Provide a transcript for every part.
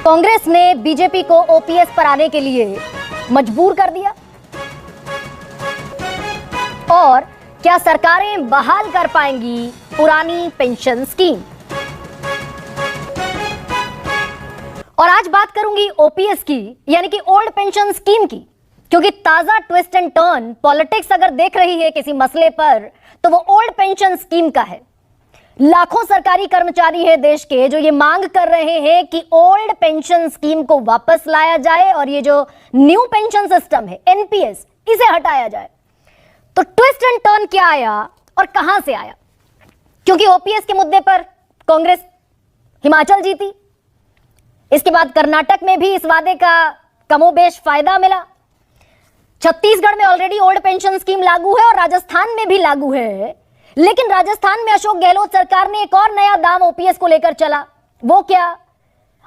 कांग्रेस ने बीजेपी को ओपीएस पर आने के लिए मजबूर कर दिया और क्या सरकारें बहाल कर पाएंगी पुरानी पेंशन स्कीम। और आज बात करूंगी ओपीएस की, यानी कि ओल्ड पेंशन स्कीम की, क्योंकि ताजा ट्विस्ट एंड टर्न पॉलिटिक्स अगर देख रही है किसी मसले पर तो वो ओल्ड पेंशन स्कीम का है। लाखों सरकारी कर्मचारी है देश के जो ये मांग कर रहे हैं कि ओल्ड पेंशन स्कीम को वापस लाया जाए और ये जो न्यू पेंशन सिस्टम है एनपीएस, इसे हटाया जाए। तो ट्विस्ट एंड टर्न क्या आया और कहां से आया? क्योंकि ओपीएस के मुद्दे पर कांग्रेस हिमाचल जीती, इसके बाद कर्नाटक में भी इस वादे का कमोबेश फायदा मिला, छत्तीसगढ़ में ऑलरेडी ओल्ड पेंशन स्कीम लागू है और राजस्थान में भी लागू है। लेकिन राजस्थान में अशोक गहलोत सरकार ने एक और नया दांव ओपीएस को लेकर चला। वो क्या?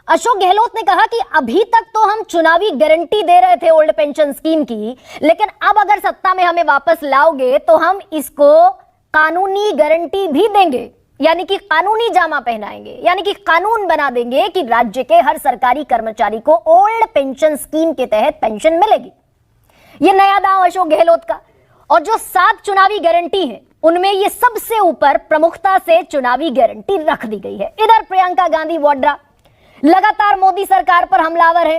अशोक गहलोत ने कहा कि अभी तक तो हम चुनावी गारंटी दे रहे थे ओल्ड पेंशन स्कीम की, लेकिन अब अगर सत्ता में हमें वापस लाओगे तो हम इसको कानूनी गारंटी भी देंगे, यानी कि कानूनी जामा पहनाएंगे, यानी कि कानून बना देंगे कि राज्य के हर सरकारी कर्मचारी को ओल्ड पेंशन स्कीम के तहत पेंशन मिलेगी। यह नया दांव अशोक गहलोत का। और जो 7 चुनावी गारंटी है उनमें ये सबसे ऊपर प्रमुखता से चुनावी गारंटी रख दी गई है। इधर प्रियंका गांधी वाड्रा लगातार मोदी सरकार पर हमलावर है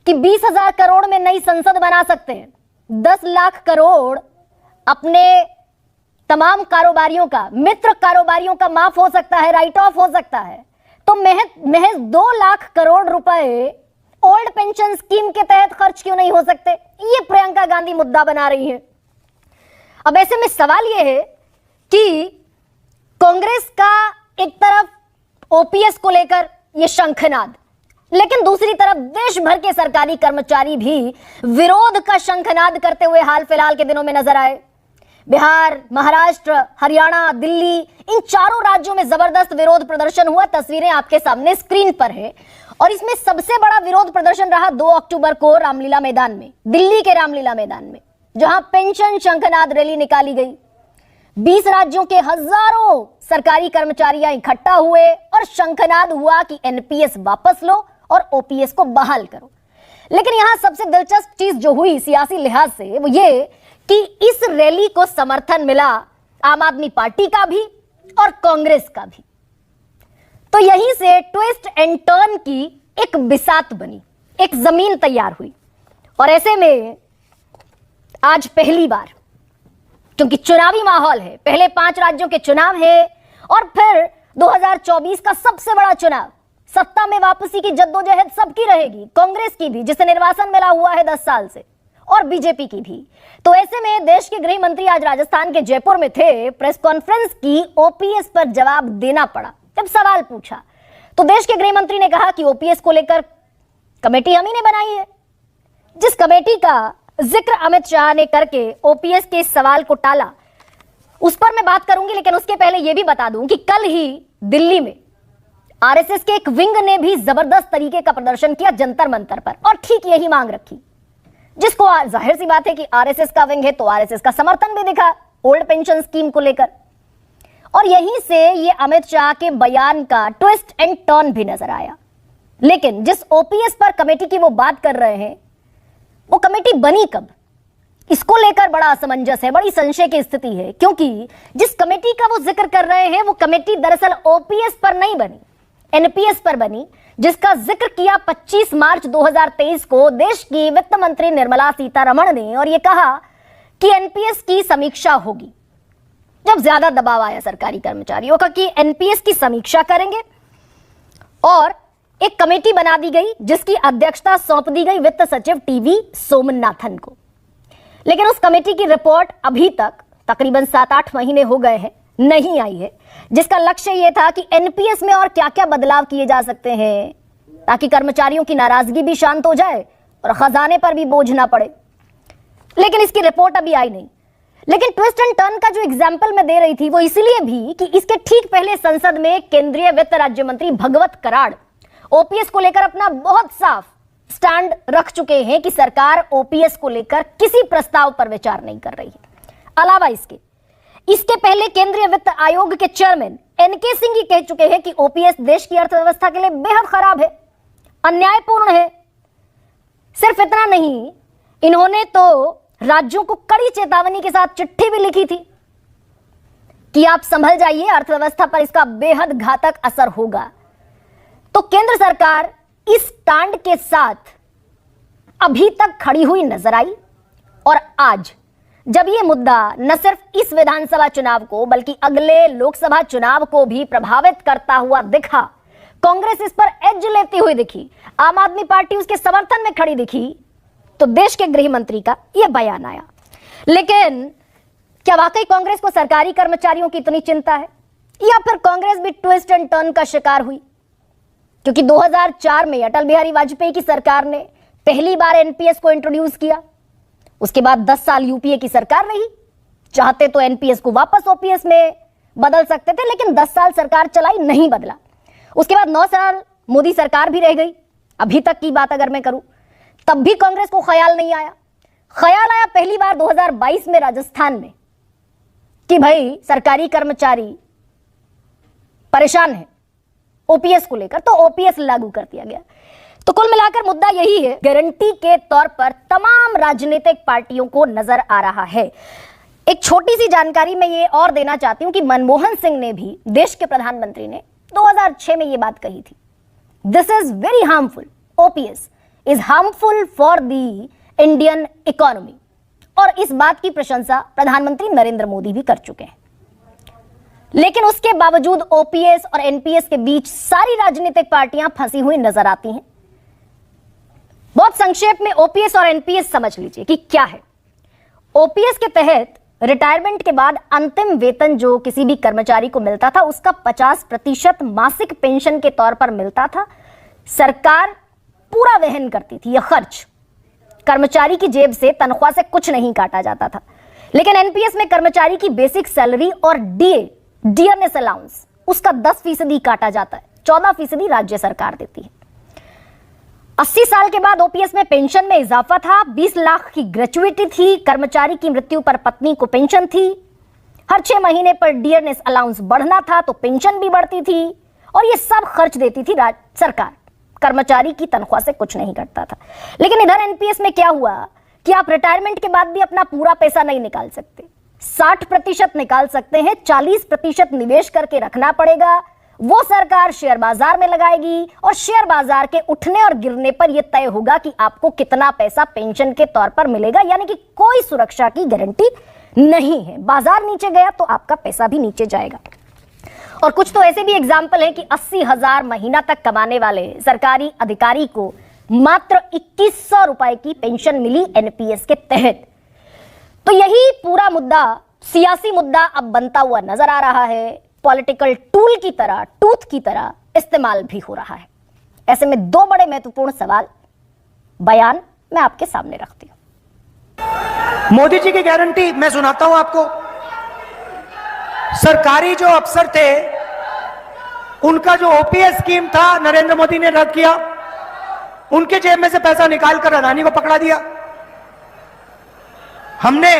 कि 20,000 करोड़ में नई संसद बना सकते हैं, 10 लाख करोड़ अपने तमाम कारोबारियों का, मित्र कारोबारियों का माफ हो सकता है, राइट ऑफ हो सकता है। तो महज 2 लाख करोड़ रुपए ओल्ड पेंशन स्कीम के तहत खर्च क्यों नहीं हो सकते? ये प्रियंका गांधी मुद्दा बना रही है। अब ऐसे में सवाल यह है कि कांग्रेस का एक तरफ ओपीएस को लेकर यह शंखनाद, लेकिन दूसरी तरफ देश भर के सरकारी कर्मचारी भी विरोध का शंखनाद करते हुए हाल फिलहाल के दिनों में नजर आए। बिहार, महाराष्ट्र, हरियाणा, दिल्ली, इन चारों राज्यों में जबरदस्त विरोध प्रदर्शन हुआ। तस्वीरें आपके सामने स्क्रीन पर है और इसमें सबसे बड़ा विरोध प्रदर्शन रहा 2 अक्टूबर को रामलीला मैदान में, दिल्ली के रामलीला मैदान में, जहां पेंशन शंखनाद रैली निकाली गई। 20 राज्यों के हजारों सरकारी कर्मचारियां इकट्ठा हुए और शंखनाद हुआ कि एनपीएस वापस लो और ओपीएस को बहाल करो। लेकिन यहां सबसे दिलचस्प चीज जो हुई सियासी लिहाज से वो ये कि इस रैली को समर्थन मिला आम आदमी पार्टी का भी और कांग्रेस का भी। तो यहीं से ट्विस्ट एंड टर्न की एक बिसात बनी, एक जमीन तैयार हुई। और ऐसे में आज पहली बार, क्योंकि चुनावी माहौल है, पहले 5 राज्यों के चुनाव है और फिर 2024 का सबसे बड़ा चुनाव, सत्ता में वापसी की जद्दोजहद सबकी रहेगी, कांग्रेस की भी जिसे निर्वासन मिला हुआ है 10 साल से, और बीजेपी की भी। तो ऐसे में देश के गृह मंत्री आज राजस्थान के जयपुर में थे। प्रेस कॉन्फ्रेंस की ओपीएस पर जवाब देना पड़ा। जब सवाल पूछा तो देश के गृह मंत्री ने कहा कि ओपीएस को लेकर कमेटी हम ही ने बनाई है। जिस कमेटी का जिक्र अमित शाह ने करके ओपीएस के इस सवाल को टाला, उस पर मैं बात करूंगी, लेकिन उसके पहले यह भी बता दूं कि कल ही दिल्ली में आरएसएस के एक विंग ने भी जबरदस्त तरीके का प्रदर्शन किया जंतर मंतर पर और ठीक यही मांग रखी, जिसको जाहिर सी बात है कि आरएसएस का विंग है तो आरएसएस का समर्थन भी दिखा ओल्ड पेंशन स्कीम को लेकर। और यहीं से ये अमित शाह के बयान का ट्विस्ट एंड टर्न भी नजर आया। लेकिन जिस ओपीएस पर कमेटी की वो बात कर रहे हैं, वो कमेटी बनी कब, इसको लेकर बड़ा असमंजस है, बड़ी संशय की स्थिति है। क्योंकि जिस कमेटी का वो जिक्र कर रहे हैं वो कमेटी दरअसल ओपीएस पर नहीं बनी, एनपीएस पर बनी, जिसका जिक्र किया 25 मार्च 2023 को देश की वित्त मंत्री निर्मला सीतारमण ने, और ये कहा कि एनपीएस की समीक्षा होगी। जब ज्यादा दबाव आया सरकारी कर्मचारियों का कि एनपीएस की समीक्षा करेंगे, और एक कमेटी बना दी गई जिसकी अध्यक्षता सौंप दी गई वित्त सचिव टीवी सोमनाथन को। लेकिन उस कमेटी की रिपोर्ट अभी तक तकरीबन 7-8 महीने हो गए हैं, नहीं आई है, जिसका लक्ष्य यह था कि एनपीएस में और क्या क्या बदलाव किए जा सकते हैं ताकि कर्मचारियों की नाराजगी भी शांत हो जाए और खजाने पर भी बोझ ना पड़े। लेकिन इसकी रिपोर्ट अभी आई नहीं। लेकिन ट्विस्ट एंड टर्न का जो एग्जाम्पल मैं दे रही थी वो इसलिए भी कि इसके ठीक पहले संसद में केंद्रीय वित्त राज्य मंत्री भगवत कराड़ ओपीएस को लेकर अपना बहुत साफ स्टैंड रख चुके हैं कि सरकार ओपीएस को लेकर किसी प्रस्ताव पर विचार नहीं कर रही है। अलावा इसके पहले केंद्रीय वित्त आयोग के चेयरमैन एनके सिंह ही कह चुके हैं कि ओपीएस देश की अर्थव्यवस्था के लिए बेहद खराब है। अन्यायपूर्ण है। सिर्फ इतना नहीं, इन्होंने तो राज्यों को कड़ी चेतावनी के साथ चिट्ठी भी लिखी थी कि आप संभल जाइए, अर्थव्यवस्था पर इसका बेहद घातक असर होगा। तो केंद्र सरकार इस स्टैंड के साथ अभी तक खड़ी हुई नजर आई, और आज जब यह मुद्दा न सिर्फ इस विधानसभा चुनाव को बल्कि अगले लोकसभा चुनाव को भी प्रभावित करता हुआ दिखा, कांग्रेस इस पर एज लेती हुई दिखी, आम आदमी पार्टी उसके समर्थन में खड़ी दिखी, तो देश के गृह मंत्री का यह बयान आया। लेकिन क्या वाकई कांग्रेस को सरकारी कर्मचारियों की इतनी चिंता है, या फिर कांग्रेस भी ट्विस्ट एंड टर्न का शिकार हुई? क्योंकि 2004 में अटल बिहारी वाजपेयी की सरकार ने पहली बार एनपीएस को इंट्रोड्यूस किया, उसके बाद 10 साल यूपीए की सरकार रही। चाहते तो एनपीएस को वापस ओपीएस में बदल सकते थे, लेकिन 10 साल सरकार चलाई, नहीं बदला। उसके बाद 9 साल मोदी सरकार भी रह गई। अभी तक की बात अगर मैं करूं, तब भी कांग्रेस को ख्याल नहीं आया। ख्याल आया पहली बार 2022 में राजस्थान में कि भाई सरकारी कर्मचारी परेशान है ओपीएस को लेकर, तो ओपीएस लागू कर दिया गया। तो कुल मिलाकर मुद्दा यही है, गारंटी के तौर पर तमाम राजनीतिक पार्टियों को नजर आ रहा है। एक छोटी सी जानकारी मैं ये और देना चाहती हूं कि मनमोहन सिंह ने भी, देश के प्रधानमंत्री ने 2006 में ये बात कही थी, this is very harmful, OPS is harmful for the Indian economy. और इस बात की प्रशंसा प्रधानमंत्री नरेंद्र मोदी भी कर चुके हैं। लेकिन उसके बावजूद ओपीएस और एनपीएस के बीच सारी राजनीतिक पार्टियां फंसी हुई नजर आती हैं। बहुत संक्षेप में ओपीएस और एनपीएस समझ लीजिए कि क्या है। ओपीएस के तहत रिटायरमेंट के बाद अंतिम वेतन जो किसी भी कर्मचारी को मिलता था, उसका 50% मासिक पेंशन के तौर पर मिलता था। सरकार पूरा वहन करती थी यह खर्च, कर्मचारी की जेब से तनख्वाह से कुछ नहीं काटा जाता था। लेकिन एनपीएस में कर्मचारी की बेसिक सैलरी और डियरनेस अलाउंस, उसका 10% काटा जाता है, 14% राज्य सरकार देती है। 80 साल के बाद ओपीएस में पेंशन में इजाफा था, 20 लाख की ग्रेचुइटी थी, कर्मचारी की मृत्यु पर पत्नी को पेंशन थी, हर 6 महीने पर डियरनेस अलाउंस बढ़ना था तो पेंशन भी बढ़ती थी, और ये सब खर्च देती थी सरकार, कर्मचारी की तनख्वाह से कुछ नहीं कटता था। लेकिन इधर एनपीएस में क्या हुआ कि आप रिटायरमेंट के बाद भी अपना पूरा पैसा नहीं निकाल सकते, 60% निकाल सकते हैं, 40% निवेश करके रखना पड़ेगा। वो सरकार शेयर बाजार में लगाएगी, और शेयर बाजार के उठने और गिरने पर यह तय होगा कि आपको कितना पैसा पेंशन के तौर पर मिलेगा। यानी कि कोई सुरक्षा की गारंटी नहीं है, बाजार नीचे गया तो आपका पैसा भी नीचे जाएगा। और कुछ तो ऐसे भी एग्जाम्पल है कि 80,000 महीना तक कमाने वाले सरकारी अधिकारी को मात्र 2100 रुपए की पेंशन मिली एनपीएस के तहत। तो यही पूरा मुद्दा सियासी मुद्दा अब बनता हुआ नजर आ रहा है, पॉलिटिकल टूल की तरह, टूथ की तरह इस्तेमाल भी हो रहा है। ऐसे में 2 बड़े महत्वपूर्ण सवाल, बयान मैं आपके सामने रखती हूं। मोदी जी की गारंटी मैं सुनाता हूं आपको। सरकारी जो अफसर थे, उनका जो ओपीएस स्कीम था नरेंद्र मोदी ने रद्द किया, उनके जेब में से पैसा निकाल कर अडानी को पकड़ा दिया। हमने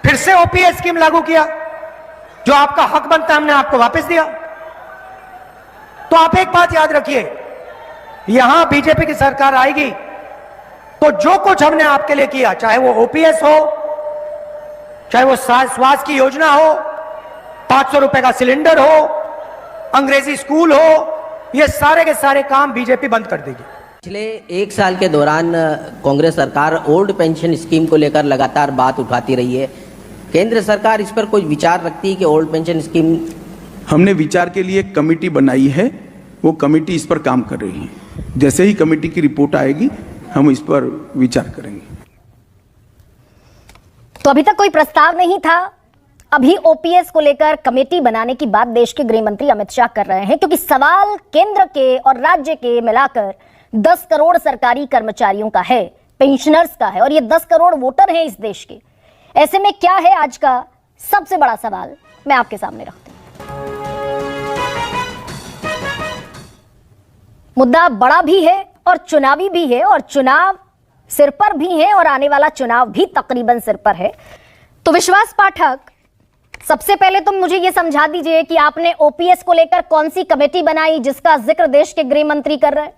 फिर से ओपीएस स्कीम लागू किया, जो आपका हक बनता है हमने आपको वापस दिया। तो आप एक बात याद रखिए, यहां बीजेपी की सरकार आएगी तो जो कुछ हमने आपके लिए किया, चाहे वो ओपीएस हो, चाहे वो स्वास्थ्य की योजना हो, 500 रुपए का सिलेंडर हो, अंग्रेजी स्कूल हो, ये सारे के सारे काम बीजेपी बंद कर देगी। पिछले 1 साल के दौरान कांग्रेस सरकार ओल्ड पेंशन स्कीम को लेकर लगातार बात उठाती रही है। केंद्र सरकार इस पर कोई विचार रखती है कि ओल्ड पेंशन स्कीम? हमने विचार के लिए एक कमेटी बनाई है, वो कमेटी इस पर काम कर रही है। जैसे ही कमेटी की रिपोर्ट आएगी हम इस पर विचार करेंगे। तो अभी तक कोई प्रस्ताव नहीं था, अभी ओपीएस को लेकर कमेटी बनाने की बात देश के गृह मंत्री अमित शाह कर रहे हैं, क्योंकि सवाल केंद्र के और राज्य के मिलाकर 10 करोड़ सरकारी कर्मचारियों का है, पेंशनर्स का है, और ये 10 करोड़ वोटर हैं इस देश के। ऐसे में क्या है आज का सबसे बड़ा सवाल, मैं आपके सामने रखती हूं। मुद्दा बड़ा भी है और चुनावी भी है, और चुनाव सिर पर भी है, और आने वाला चुनाव भी तकरीबन सिर पर है। तो विश्वास पाठक, सबसे पहले तो मुझे यह समझा दीजिए कि आपने ओपीएस को लेकर कौन सी कमेटी बनाई जिसका जिक्र देश के गृह मंत्री कर रहे हैं?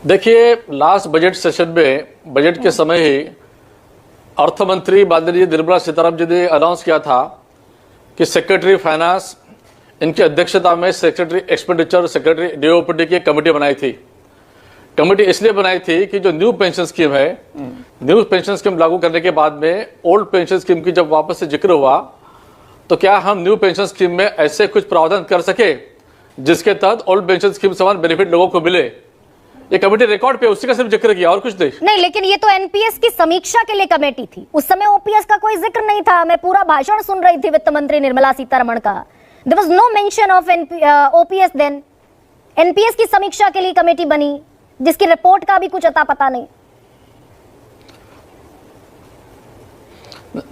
देखिए, लास्ट बजट सेशन में बजट के समय ही अर्थ मंत्री माननीय निर्मला सीतारामन जी ने अनाउंस किया था कि सेक्रेटरी फाइनेंस इनकी अध्यक्षता में सेक्रेटरी एक्सपेंडिचर, सेक्रेटरी डीओपीटी की कमेटी बनाई थी। कमेटी इसलिए बनाई थी कि जो न्यू पेंशन स्कीम है, न्यू पेंशन स्कीम लागू करने के बाद में ओल्ड पेंशन स्कीम की जब वापस से जिक्र हुआ तो क्या हम न्यू पेंशन स्कीम में ऐसे कुछ प्रावधान कर सके जिसके तहत ओल्ड पेंशन स्कीम समान बेनिफिट लोगों को मिले। ये कमेटी रिकॉर्ड पे उसी का सिर्फ जिक्र किया और कुछ नहीं। लेकिन ये तो एनपीएस की समीक्षा के लिए कमेटी थी, उस समय ओपीएस का कोई जिक्र नहीं था। मैं पूरा भाषण सुन रही थी वित्त मंत्री निर्मला सीतारमण का, there was no mention of OPS then. NPS की समीक्षा के लिए कमेटी बनी जिसकी रिपोर्ट का भी कुछ अता पता नहीं।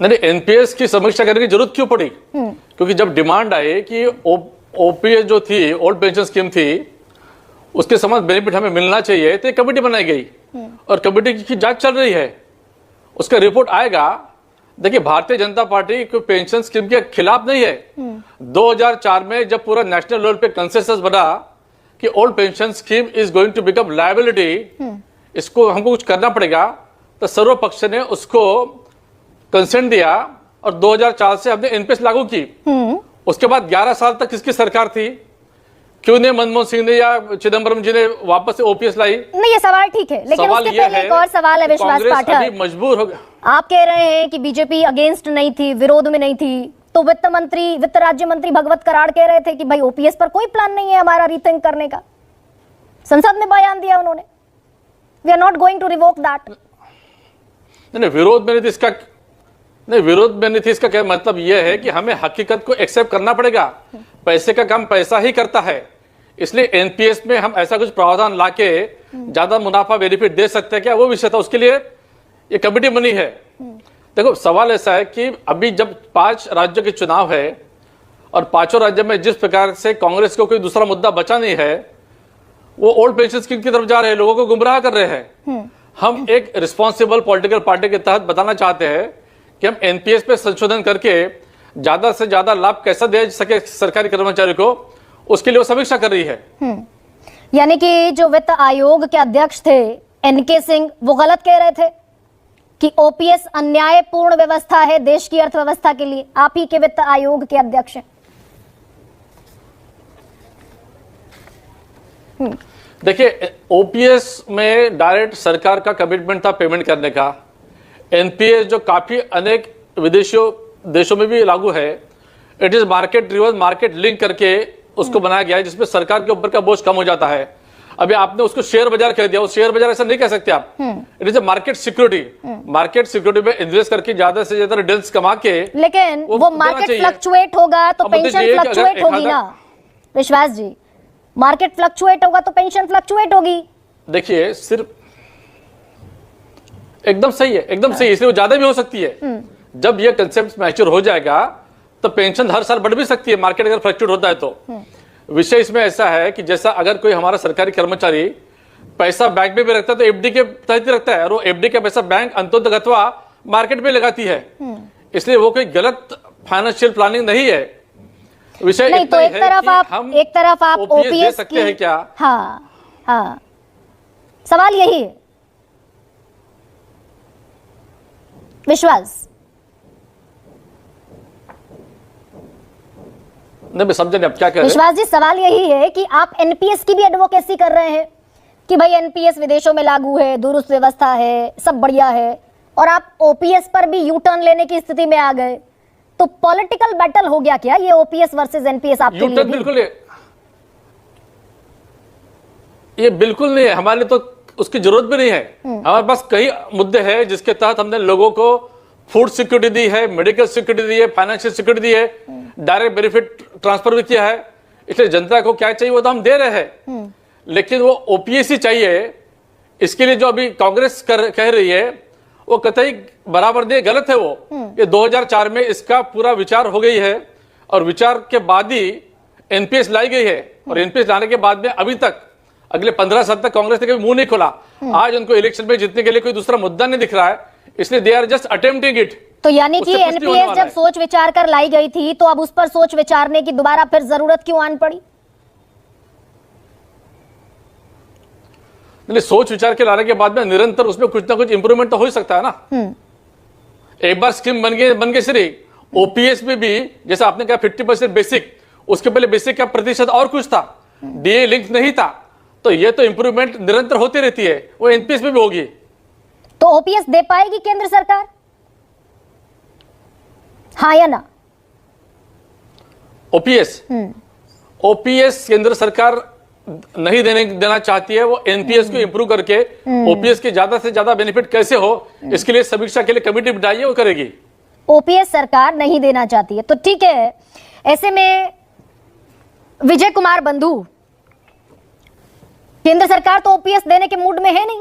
नहीं, एनपीएस की समीक्षा करने की जरूरत क्यों पड़ी? क्योंकि जब डिमांड आई कि ओपीएस जो थी, ओल्ड पेंशन स्कीम थी, उसके समान बेनिफिट हमें मिलना चाहिए, तो एक कमेटी बनाई गई और कमेटी की जांच चल रही है। उसका रिपोर्ट आएगा। देखिए, भारतीय जनता पार्टी कोई पेंशन स्कीम के खिलाफ नहीं है। 2004 में जब पूरा नेशनल लेवल पे कंसेंसस बना कि old pension scheme is going to become liability, इसको हमको कुछ करना पड़ेगा, तो सर्व पक्ष ने उसको कंसेंट दिया और 2004 से हमने एनपीएस लागू की। उसके बाद 11 साल तक किसकी सरकार थी? क्यों ने मनमोहन सिंह ने या चिदम्बरम जी ने वापस से ओपीएस लाई? नहीं, ये सवाल ठीक है, लेकिन उसके पहले एक और सवाल है विश्वास पाठक। मजबूर हो गया। आप कह रहे हैं कि बीजेपी अगेंस्ट नहीं थी, विरोध में नहीं थी, तो वित्त राज्य मंत्री भगवत कराड़ कह रहे थे कि भाई ओपीएस पर कोई प्लान नहीं है हमारा रीथिंक करने का। संसद में बयान दिया उन्होंने, we are not going to revoke that. नहीं, विरोध में नहीं थी इसका, नहीं विरोध में नहीं थी इसका क्या मतलब यह है कि हमें हकीकत को एक्सेप्ट करना पड़ेगा। पैसे का काम पैसा ही करता है, इसलिए एनपीएस में हम ऐसा कुछ प्रावधान लाके ज्यादा मुनाफा बेनिफिट दे सकते हैं क्या, वो विषय था। उसके लिए ये कमेटी बनी है। देखो, सवाल ऐसा है कि अभी जब 5 राज्यों के चुनाव है और 5 राज्यों में जिस प्रकार से कांग्रेस को कोई दूसरा मुद्दा बचा नहीं है, वो ओल्ड पेंशन स्कीम की तरफ जा रहे हैं, लोगों को गुमराह कर रहे हैं। हम एक रिस्पॉन्सिबल पॉलिटिकल पार्टी के तहत बताना चाहते हैं कि हम एनपीएस पे संशोधन करके ज्यादा से ज्यादा लाभ कैसा दे सके सरकारी कर्मचारी को, उसके लिए वो समीक्षा कर रही है। यानी कि जो वित्त आयोग के अध्यक्ष थे एनके सिंह, वो गलत कह रहे थे कि ओपीएस अन्यायपूर्ण व्यवस्था है देश की अर्थव्यवस्था के लिए। आप ही के वित्त आयोग के अध्यक्ष हैं। देखिए, ओपीएस में डायरेक्ट सरकार का कमिटमेंट था पेमेंट करने का। एनपीएस जो काफी अनेक विदेशियों देशों में भी लागू है, it is market driven, market link करके उसको बनाया गया है, जिसमें सरकार के ऊपर का बोझ कम हो जाता है। अभी आपने उसको शेयर बाजार कह दिया, वो शेयर बाजार ऐसा नहीं कह सकते आप। It is a market security. Market security में इन्वेस्ट करके ज्यादा से ज्यादा रिटर्न्स कमा के, लेकिन वो मार्केट फ्लक्चुएट होगा तो पेंशन फ्लक्चुएट होगी ना विश्वास जी। मार्केट फ्लक्चुएट होगा तो पेंशन फ्लक्चुएट होगी। देखिए, सिर्फ एकदम सही है, एकदम सही है, इसलिए वो ज्यादा भी हो सकती है। जब ये कंसेप्ट मैच्योर हो जाएगा तो पेंशन हर साल बढ़ भी सकती है, मार्केट अगर फ्लक्चुएट होता है तो। विषय इसमें ऐसा है कि जैसा अगर कोई हमारा सरकारी कर्मचारी पैसा बैंक में भी रखता है तो एफडी के तहत ही रखता है, और वो एफडी का पैसा बैंक अंततः अथवा मार्केट में लगाती है, इसलिए वो कोई गलत फाइनेंशियल प्लानिंग नहीं है। विषय नहीं, तो एक तरफ आप ओपीएस दे सकते हैं क्या? हाँ, सवाल यही है विश्वास। नहीं, मैं समझा नहीं आप क्या कह रहे हैं। विश्वास जी, सवाल यही है कि आप एनपीएस की भी एडवोकेसी कर रहे हैं कि भाई एनपीएस विदेशों में लागू है, दुरुस्त व्यवस्था है, सब बढ़िया है, और आप ओपीएस पर भी यू टर्न लेने की स्थिति में आ गए। तो पॉलिटिकल बैटल हो गया क्या ये ओपीएस वर्सेस एनपीएस आपके लिए? बिल्कुल ये बिल्कुल नहीं है, हमारे लिए तो उसकी जरूरत भी नहीं है। हमारे पास कई मुद्दे हैं जिसके तहत हमने लोगों को फूड सिक्योरिटी दी है, मेडिकल सिक्योरिटी दी है, फाइनेंशियल सिक्योरिटी दी है, डायरेक्ट बेनिफिट ट्रांसफर भी किया है। इसलिए जनता को क्या चाहिए वो तो हम दे रहे हैं, लेकिन वो ओपीएस ही चाहिए। इसके लिए जो अभी कांग्रेस कह रही है वो कतई बराबर नहीं, गलत है वो। ये 2004 में इसका पूरा विचार हो गई है और विचार के बाद ही एनपीएस लाई गई है, और एनपीएस लाने के बाद में अभी तक अगले 15 साल तक कांग्रेस ने कभी मुंह नहीं खोला। आज उनको इलेक्शन में जीतने के लिए कोई दूसरा मुद्दा नहीं दिख रहा है, इसलिए they are just attempting it. तो यानी कि एनपीएस जब सोच विचार कर लाई गई थी तो अब उस पर सोच विचारने की दोबारा फिर जरूरत क्यों आन पड़ी? नहीं, सोच विचार के लाने के बाद में निरंतर उसमें कुछ ना कुछ इंप्रूवमेंट तो हो ही सकता है ना। एक बार स्कीम बन गई श्री, ओपीएस में भी जैसा आपने कहा 50% बेसिक, उसके पहले बेसिक का प्रतिशत और कुछ था, डीए लिंक नहीं था, तो ये तो इंप्रूवमेंट निरंतर होती रहती है, वो एनपीएस में भी होगी। तो ओपीएस दे पाएगी केंद्र सरकार, हाँ या ना? ओपीएस केंद्र सरकार नहीं देना चाहती है, वो एनपीएस को इंप्रूव करके ओपीएस के ज्यादा से ज्यादा बेनिफिट कैसे हो, इसके लिए समीक्षा के लिए कमेटी बनाइए, वो करेगी। ओपीएस सरकार नहीं देना चाहती है, तो ठीक है। ऐसे में विजय कुमार बंधु, केंद्र सरकार तो ओपीएस देने के मूड में है नहीं।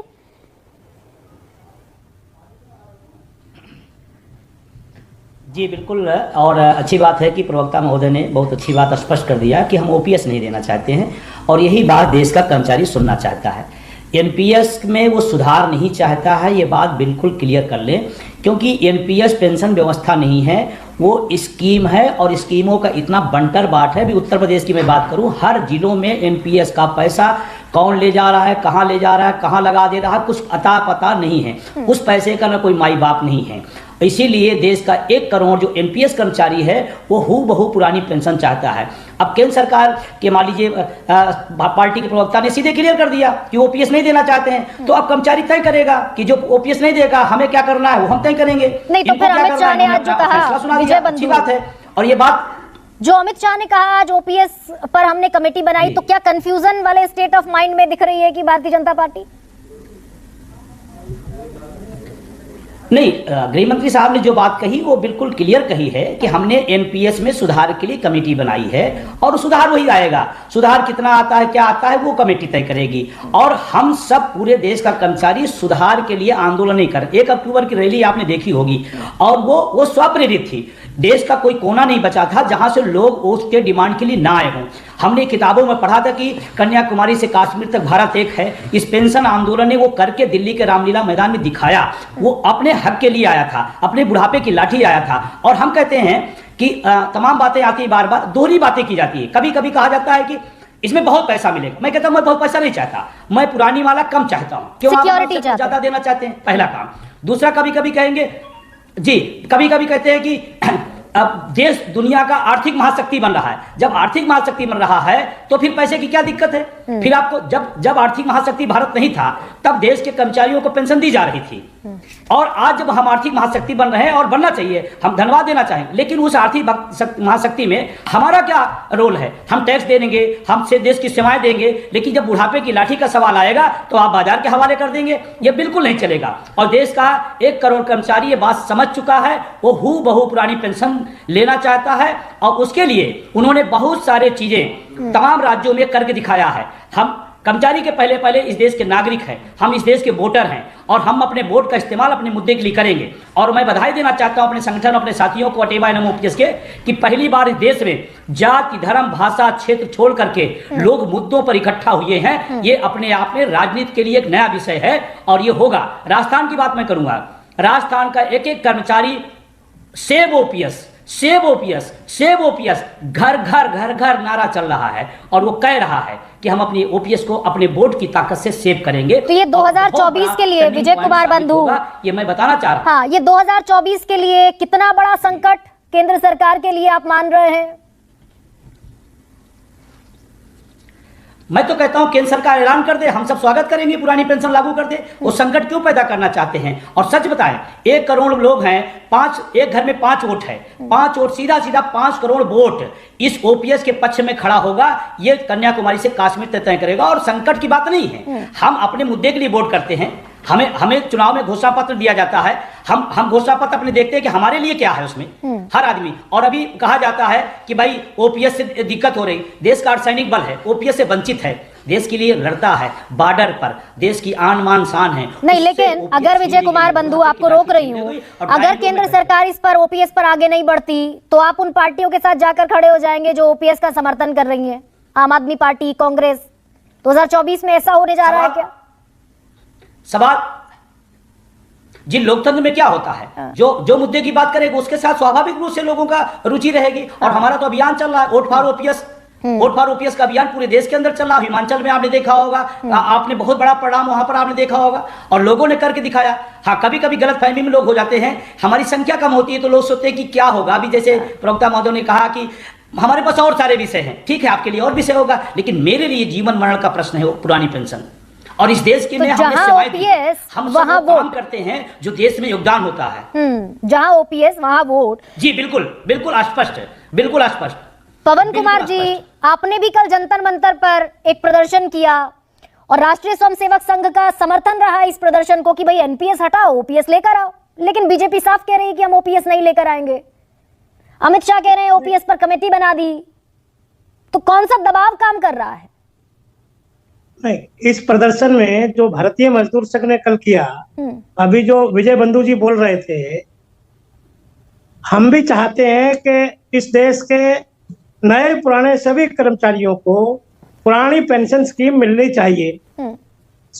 जी बिल्कुल, और अच्छी बात है कि प्रवक्ता महोदय ने बहुत अच्छी बात स्पष्ट कर दिया कि हम ओपीएस नहीं देना चाहते हैं, और यही बात देश का कर्मचारी सुनना चाहता है। एनपीएस में वो सुधार नहीं चाहता है, ये बात बिल्कुल क्लियर कर लें, क्योंकि एनपीएस पेंशन व्यवस्था नहीं है, वो स्कीम है, और स्कीमों का इतना बंटर बाट है। भी उत्तर प्रदेश की मैं बात करूं, हर जिलों में एनपीएस का पैसा कौन ले जा रहा है, कहाँ ले जा रहा है, कहाँ लगा दे रहा है, कुछ अता पता नहीं है। उस पैसे का ना कोई माई बाप नहीं है। इसीलिए देश का 1 करोड़ जो एनपीएस कर्मचारी है वो हूबहू पुरानी पेंशन चाहता है। अब केंद्र सरकार के मान लीजिए पार्टी के प्रवक्ता ने सीधे क्लियर कर दिया कि ओपीएस नहीं देना चाहते हैं, तो अब कर्मचारी तय करेगा कि जो ओपीएस नहीं देगा हमें क्या करना है, वो हम तय करेंगे। नहीं तो फिर अमित शाह ने आज जो कहा, विजय बंधु, अच्छी बात है। और ये बात जो अमित शाह ने कहा आज ओपीएस पर हमने कमेटी बनाई, तो क्या कंफ्यूजन वाले स्टेट ऑफ माइंड में दिख रही है कि भारतीय जनता पार्टी? नहीं, गृह मंत्री साहब ने जो बात कही वो बिल्कुल क्लियर कही है कि हमने एनपीएस में सुधार के लिए कमेटी बनाई है, और सुधार वही आएगा। सुधार कितना आता है, क्या आता है, वो कमेटी तय करेगी। और हम सब पूरे देश का कर्मचारी सुधार के लिए आंदोलन नहीं कर। 1 अक्टूबर की रैली आपने देखी होगी, और वो स्वप्रेरित थी। देश का कोई कोना नहीं बचा था जहां से लोग उसके डिमांड के लिए ना आए हों। हमने किताबों में पढ़ा था कि कन्याकुमारी से कश्मीर तक भारत एक है। इस पेंशन आंदोलन ने वो करके दिल्ली के रामलीला मैदान में दिखाया। वो अपने हक के लिए आया था, अपने बुढ़ापे की लाठी आया था। और हम कहते हैं कि तमाम बातें आती है, बार बार दोहरी बातें की जाती है। कभी कभी कहा जाता है कि इसमें बहुत पैसा मिलेगा। मैं कहता हूं मैं बहुत पैसा नहीं चाहता, मैं पुरानी वाला कम चाहता हूं। क्यों आप ज्यादा देना चाहते हैं? पहला काम। दूसरा, कभी कभी कहेंगे जी, कभी कभी कहते हैं कि अब देश दुनिया का आर्थिक महाशक्ति बन रहा है। जब आर्थिक महाशक्ति बन रहा है तो फिर पैसे की क्या दिक्कत है? फिर आपको जब आर्थिक महाशक्ति भारत नहीं था तब देश के कर्मचारियों को पेंशन दी जा रही थी, और आज जब हम आर्थिक महाशक्ति बन रहे हैं, और बनना चाहिए, हम धन्यवाद देना चाहेंगे, लेकिन उस आर्थिक महाशक्ति में हमारा क्या रोल है? हम टैक्स देंगे, हम से देश की सेवाएं देंगे, लेकिन जब बुढ़ापे की लाठी का सवाल आएगा तो आप बाजार के हवाले कर देंगे। ये बिल्कुल नहीं चलेगा। और देश का 1 करोड़ कर्मचारी ये बात समझ चुका है, वो हूबहू पुरानी पेंशन लेना चाहता है, और उसके लिए उन्होंने बहुत सारे चीजें तमाम राज्यों में करके दिखाया है। हम कर्मचारी के पहले इस देश के नागरिक हैं, हम इस देश के वोटर हैं, और हम अपने वोट का इस्तेमाल अपने मुद्दे के लिए करेंगे। और मैं बधाई देना चाहता हूं अपने संगठन, अपने साथियों को, अटेवा एनएम ओपीएस के, कि पहली बार इस देश में जाति, धर्म, भाषा, क्षेत्र छोड़ करके लोग मुद्दों पर इकट्ठा हुए हैं। ये अपने आप में राजनीति के लिए एक नया विषय है, और ये होगा। राजस्थान की बात मैं करूंगा। राजस्थान का एक कर्मचारी save OPS, save OPS, save OPS, घर घर घर घर नारा चल रहा है, और वो कह रहा है कि हम अपने ओपीएस को अपने वोट की ताकत से सेव करेंगे। तो ये 2024 के लिए विजय कुमार बंधु, ये मैं बताना चाह रहा हूं। हाँ, ये 2024 के लिए कितना बड़ा संकट केंद्र सरकार के लिए आप मान रहे हैं? मैं तो कहता हूं केंद्र सरकार ऐलान कर दे, हम सब स्वागत करेंगे, पुरानी पेंशन लागू कर दे। वो संकट क्यों पैदा करना चाहते हैं? और सच बताएं, 1 करोड़ लोग हैं, एक घर में 5 वोट है, 5 वोट सीधा 5 करोड़ वोट इस ओपीएस के पक्ष में खड़ा होगा। ये कन्याकुमारी से कश्मीर तय करेगा, और संकट की बात नहीं है। हम अपने मुद्दे के लिए वोट करते हैं। हमें चुनाव में घोषणा पत्र दिया जाता है, हम घोषणा पत्र अपने देखते हैं कि हमारे लिए क्या है उसमें, हर आदमी। और अभी कहा जाता है कि भाई ओपीएस से दिक्कत हो रही, देश का अर्धसैनिक बल है, ओपीएस से वंचित है, देश के लिए लड़ता है, बॉर्डर पर देश की आन मान शान है। नहीं, लेकिन अगर विजय कुमार बंधु, आपको रोक रही हूँ, अगर केंद्र सरकार इस पर ओपीएस पर आगे नहीं बढ़ती तो आप उन पार्टियों के साथ जाकर खड़े हो जाएंगे जो ओपीएस का समर्थन कर रही हैं, आम आदमी पार्टी, कांग्रेस। 2024 में ऐसा होने जा रहा है क्या? सवाल जिन लोकतंत्र में क्या होता है, जो मुद्दे की बात करेगा उसके साथ स्वाभाविक रूप से लोगों का रुचि रहेगी। और हमारा तो अभियान चल रहा है, vote for OPS, vote for OPS का अभियान पूरे देश के अंदर चल रहा, हिमाचल में आपने देखा होगा, आपने बहुत बड़ा परिणाम वहां पर आपने देखा होगा और लोगों ने करके दिखाया। हाँ, कभी कभी गलत फहमी में लोग हो जाते हैं, हमारी संख्या कम होती है तो लोग सोचते हैं कि क्या होगा। अभी जैसे प्रवक्ता महोदय ने कहा कि हमारे पास और सारे विषय हैं, ठीक है, आपके लिए और विषय होगा, लेकिन मेरे लिए जीवन मरण का प्रश्न है वो पुरानी पेंशन। और इस देश के तो में हमने जहां सेवाएं दी, OPS, हम वहां सब वो काम वोट। करते हैं जो देश में योगदान होता है। जहां ओपीएस वहां वोट। जी बिल्कुल, बिल्कुल स्पष्ट है, बिल्कुल स्पष्ट। पवन कुमार जी, आपने भी कल जंतर मंतर पर एक प्रदर्शन किया और राष्ट्रीय स्वयंसेवक संघ का समर्थन रहा इस प्रदर्शन को कि भाई एनपीएस हटाओ, ओपीएस लेकर आओ, लेकिन बीजेपी साफ कह रही है कि हम ओपीएस नहीं लेकर आएंगे। अमित शाह कह रहे हैं ओपीएस पर कमेटी बना दी, तो कौन सा दबाव काम कर रहा है? नहीं, इस प्रदर्शन में जो भारतीय मजदूर संघ ने कल किया, अभी जो विजय बंधु जी बोल रहे थे, हम भी चाहते हैं कि इस देश के नए पुराने सभी कर्मचारियों को पुरानी पेंशन स्कीम मिलनी चाहिए,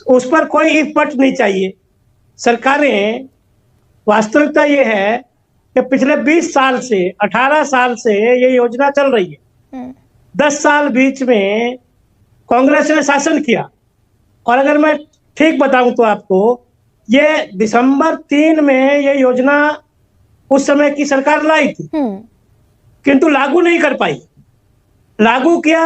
उस पर कोई इफर्ट नहीं चाहिए। सरकारें, वास्तविकता ये है कि पिछले 20 साल से 18 साल से ये योजना चल रही है। 10 साल बीच में कांग्रेस ने शासन किया, और अगर मैं ठीक बताऊं तो आपको, ये दिसंबर 3 में ये योजना उस समय की सरकार लाई थी, किंतु लागू नहीं कर पाई। लागू किया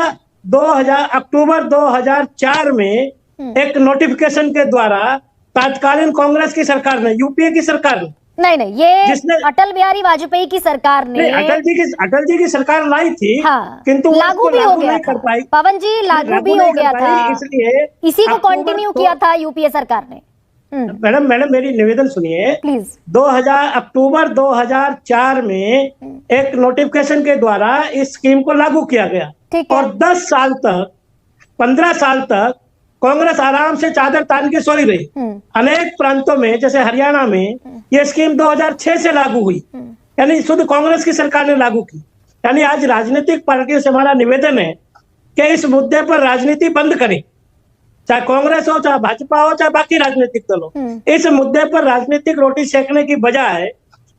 अक्टूबर 2004 में एक नोटिफिकेशन के द्वारा तत्कालीन कांग्रेस की सरकार ने, यूपीए की सरकार ने, नहीं, ये अटल बिहारी वाजपेयी की सरकार ने, अटल जी की सरकार लाई थी, हाँ, किंतु लागू भी हो गया कर था। पाई। पवन जी, लागू भी हो गया था, इसलिए इसी को कंटिन्यू किया था यूपीए सरकार ने। मैडम मेरी निवेदन सुनिए प्लीज। अक्टूबर 2004 में एक नोटिफिकेशन के द्वारा इस स्कीम को लागू किया गया, और 10 साल तक, 15 साल तक कांग्रेस आराम से चादर तान के सोई रही। अनेक प्रांतों में, जैसे हरियाणा में, ये स्कीम 2006 से लागू हुई, यानी शुद्ध कांग्रेस की सरकार ने लागू की। यानी आज राजनीतिक पार्टियों से हमारा निवेदन है कि इस मुद्दे पर राजनीति बंद करें, चाहे कांग्रेस हो, चाहे भाजपा हो, चाहे बाकी राजनीतिक दल हो। इस मुद्दे पर राजनीतिक रोटी सेकने की बजाय